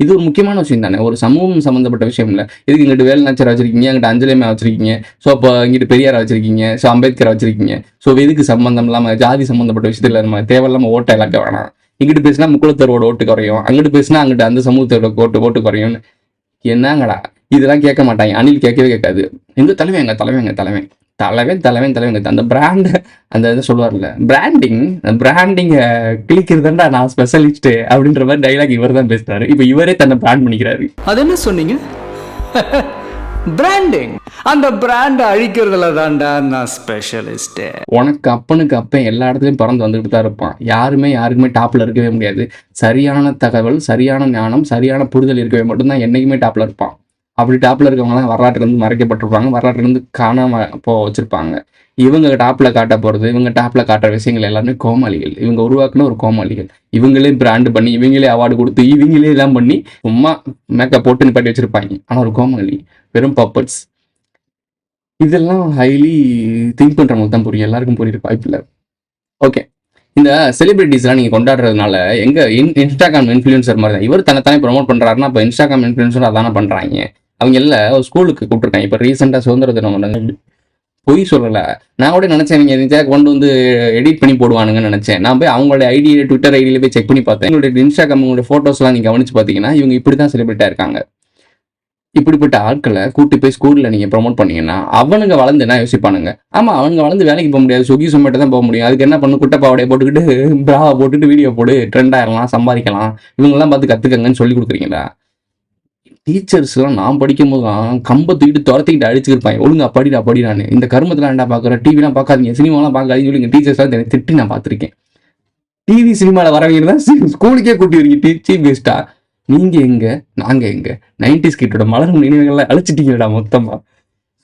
இது ஒரு முக்கியமான விஷயம் தானே, ஒரு சமூகம் சம்மந்தப்பட்ட விஷயம் இல்லை. இதுக்கு இங்கிட்டு வேலுநாச்சியார் வச்சிருக்கீங்க, அங்கிட்ட அஞ்சலியம்மா வச்சிருக்கீங்க, ஸோ அப்போ இங்கிட்டு பெரியார் வச்சிருக்கீங்க, ஸோ அம்பேத்கர் வச்சிருக்கீங்க. ஸோ எதுக்கு சம்பந்தம் இல்லாமல் ஜாதி சம்மந்தப்பட்ட விஷயத்துல நம்ம தேவையில்லாமல் ஓட்டை இழக்க வேணாம். இங்கிட்டு பேசினா முக்குளத்தரோட ஓட்டு குறையும், அங்கிட்டு பேசினா அங்கிட்ட அந்த சமூகத்தோட ஓட்டு குறையும்னு. என்னங்கடா இதெல்லாம் கேட்க மாட்டாங்க. அணில் கேட்கவே கேட்காது. எங்க தலைவன் அந்த பிராண்ட், அந்த இதை சொல்லுவார்ல, பிராண்டிங்கை கிளிக்கிறதுண்டா நான் ஸ்பெஷலிஸ்ட் அப்படின்ற மாதிரி டைலாக் இவர் தான் பேசுறாரு. இப்போ இவரே தன்னை பிராண்ட் பண்ணிக்கிறாரு. அது என்ன சொன்னீங்க? பிராண்டிங். அந்த பிராண்ட் அழிக்கிறதுல தான்டா நான் ஸ்பெஷலிஸ்ட். உனக்கு அப்பனுக்கு அப்பன் எல்லா இடத்துலையும் பிறந்து வந்துட்டு தான் இருப்பான். யாருக்குமே டாப்ல இருக்கவே முடியாது. சரியான தகவல், சரியான ஞானம், சரியான புரிதல் இருக்கவே மட்டும்தான் என்னைக்குமே டாப்ல இருப்பான். அப்படி டாப்ல இருக்கவங்கலாம் வரலாற்றுலேருந்து மறைக்கப்பட்டிருப்பாங்க, வரலாற்றுலேருந்து காணாம வச்சிருப்பாங்க. இவங்க டாப்ல காட்ட போறது, இவங்க டாப்ல காட்டுற விஷயங்கள் எல்லாமே கோமாளிகள். இவங்க உருவாக்குன ஒரு கோமாளிகள். இவங்களே பிராண்ட் பண்ணி, இவங்களே அவார்டு கொடுத்து, இவங்களே எல்லாம் பண்ணி சும்மா மேக்கப் போட்டு பண்ணி வச்சிருப்பாங்க. ஆனா ஒரு கோமாளி, வெறும் பப்பட்ஸ். இதெல்லாம் ஹைலி திங்க் பண்றவங்களுக்கு தான் புரியும், எல்லாருக்கும் புரியுற வாய்ப்பில்லை. ஓகே, இந்த செலிபிரிட்டிஸ்லாம் நீங்கள் கொண்டாடுறதுனால இன்ஸ்டாகிராம் இன்ஃப்ளூயன்சர் மாதிரி தான் இவர் தன்னைத்தானே ப்ரொமோட் பண்ணுறாருன்னா, இப்போ இன்ஸ்டாகிராம் இன்ஃப்ளூயன்சர் அதானே பண்ணுறாங்க. அவங்க எல்லாம் ஒரு ஸ்கூலுக்கு கூப்பிட்டுருக்காங்க. இப்போ ரீசெண்டாக சுதந்திர தினம் பொய் சொல்லலை, நான் கூட நினச்சேன் இவங்க கொண்டு வந்து எடிட் பண்ணி போடுவானுங்கன்னு நினச்சேன். நான் போய் அவங்களோட ஐடியை ட்விட்டர் ஐடியில் போய் செக் பண்ணி பார்த்தேன். எங்களுடைய இன்ஸ்டாகிராமோட ஃபோட்டோஸ்லாம் நீங்கள் கவனிச்சு பார்த்தீங்கன்னா இவங்க இப்படி தான் செலிபிரிட்டாக இருக்காங்க. இப்படிப்பட்ட ஆட்களை கூட்டி போய் ஸ்கூலில் நீங்கள் ப்ரொமோட் பண்ணீங்கன்னா அவனுங்க வளர்ந்து என்ன யோசிப்பானுங்க? ஆமாம், அவனுங்க வளர்ந்து வேலைக்கு போக முடியாது, ஸ்விக்கி சொமேட்டோ தான் போக முடியும். அதுக்கு என்ன பண்ணு, குட்டப்பாவடைய போட்டுக்கிட்டு பிராவை போட்டுட்டு வீடியோ போடு, ட்ரெண்ட் ஆயிடலாம், சம்பாதிக்கலாம், இவங்கெல்லாம் பார்த்து கற்றுக்கங்கன்னு சொல்லி கொடுக்குறீங்களா? டீச்சர்ஸ்லாம் நான் படிக்கும் போதுலாம் கம்பை தூக்கிட்டு துரத்திக்கிட்டு அடிச்சுருப்பாங்க, ஒழுங்கா படிடான்னு. இந்த கருமத்தில் ஏன்டா பார்க்குறேன், டிவிலாம் பார்க்காதீங்க, சினிமாலாம் பார்க்காதீங்கன்னு சொல்லி டீச்சர்ஸ்லாம் திட்டி நான் பார்த்துருக்கேன். டிவி சினிமாவில் வரவங்க தான் ஸ்கூலுக்கே கூட்டி வரீங்க சீஃப் கெஸ்டா. நீங்க எங்க, நாங்க எங்க? 90s கிட்டோட மலரும் நினைவுகளை அழைச்சிட்டீங்கடா மொத்தமா.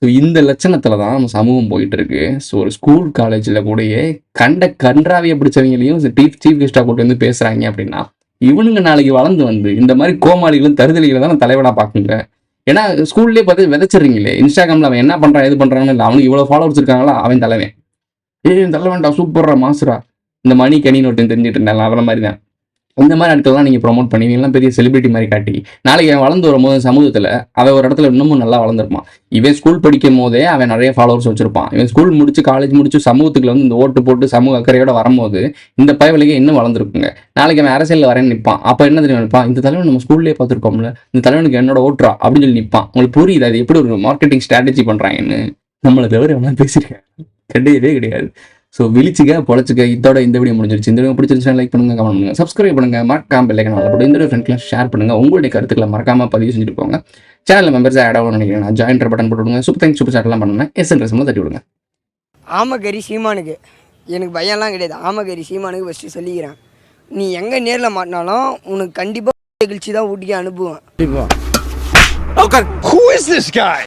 ஸோ இந்த லட்சணத்துல தான் நம்ம சமூகம் போயிட்டு இருக்கு. ஸோ ஒரு ஸ்கூல் காலேஜில் கூடயே கன்றாவியை பிடிச்சவங்களையும் சீஃப் கெஸ்டா கூட்டு வந்து பேசுறாங்க அப்படின்னா, இவனுங்க நாளைக்கு வளர்ந்து வந்து இந்த மாதிரி கோமாளிகளும் தருதலிகளை தான் தலைவனா பார்க்குங்க. ஏன்னா ஸ்கூல்லேயே பார்த்து விதைச்சிடுறீங்களே. இன்ஸ்டாகிராமில் அவன் என்ன பண்ணுறான், எது பண்ணுறான்னு இல்லை, அவனுக்கு இவ்வளோ ஃபாலோவர்ஸ் இருக்காங்களா, அவன் தலைவன். தலைவன்டா, சூப்பர்ரா, மாசுரா, இந்த மணி கனி நோட்டுன்னு தெரிஞ்சுட்டு இருந்தாலும் அவரை மாதிரி தான். இந்த மாதிரி ஆட்கள்லாம் நீங்கள் ப்ரொமோட் பண்ணி இவங்கெல்லாம் பெரிய செலிபிரிட்டி மாதிரி காட்டி நாளைக்கு அவன் வளர்ந்து வரும்போது சமூகத்தில் அவன் ஒரு இடத்துல இன்னமும் நல்லா வளர்ந்துருப்பான். இவன் ஸ்கூல் படிக்கும் போதே அவன் நிறைய ஃபாலோவர்ஸ் வச்சிருப்பான். இவன் ஸ்கூல் முடிச்சு காலேஜ் முடிச்சு சமூகத்துக்குள்ள வந்து இந்த ஓட்டு போட்டு சமூக அக்கறையோட வரும்போது இந்த பயவலிகை இன்னும் வளர்ந்துருக்குங்க. நாளைக்கு அவன் அரசியலில் வரேன்னு நிற்பான். அப்போ என்ன தெரியும் நிற்பான், இந்த தலைவன் நம்ம ஸ்கூல்லேயே பார்த்துருக்கோம்ல, இந்த தலைவனுக்கு என்னோட ஓட்டுறா அப்படின்னு சொல்லி நிற்பான். உங்களுக்கு புரியுது அது எப்படி ஒரு மார்க்கெட்டிங் ஸ்ட்ராட்டஜி பண்ணுறாங்கன்னு? நம்மளை தவிர எவனா பேசியிருக்கேன் கிடையவே கிடையாது. ஸோ விழிச்சிக்க பொழைச்சிக்க. இதோட இந்த வீடியோ முடிஞ்சிருச்சு. இந்த வீடியோ பிடிச்சிருந்துச்சுன்னா லைக் பண்ணுங்க, கமெண்ட் பண்ணுங்க, சப்ஸ்கிரைப் பண்ணுங்க, மறக்காம பெல் ஐகான் போட்டு இந்த ஃப்ரெண்ட்ஸ்லாம் ஷேர் பண்ணுங்க. உங்களுடைய கருத்துக்களை மறக்காம பதிவு செஞ்சுட்டு போங்க. சேனல் மெம்பர்ஸ் ஆட் ஆகணும்னு நினைக்கிறேன், ஜாயின்ட் பட்டன் போட்டு விடுங்க. சூப்பர் தேங்க்ஸ் சூப்பர் சாட்லாம் பண்ணுங்க, எஸ்என்எஸ்ல தட்டி விடுங்க. ஆமகரி சீமானுக்கு எனக்கு பயம்லாம் கிடையாது. ஆமகரி சீமானுக்கு ஃபஸ்ட்டு சொல்லிக்கிறேன், நீ எங்கே நேரில் மாட்டினாலும் உனக்கு கண்டிப்பாக நிகழ்ச்சி தான் ஊட்டிக்கு அனுப்புவேன். Who is this guy?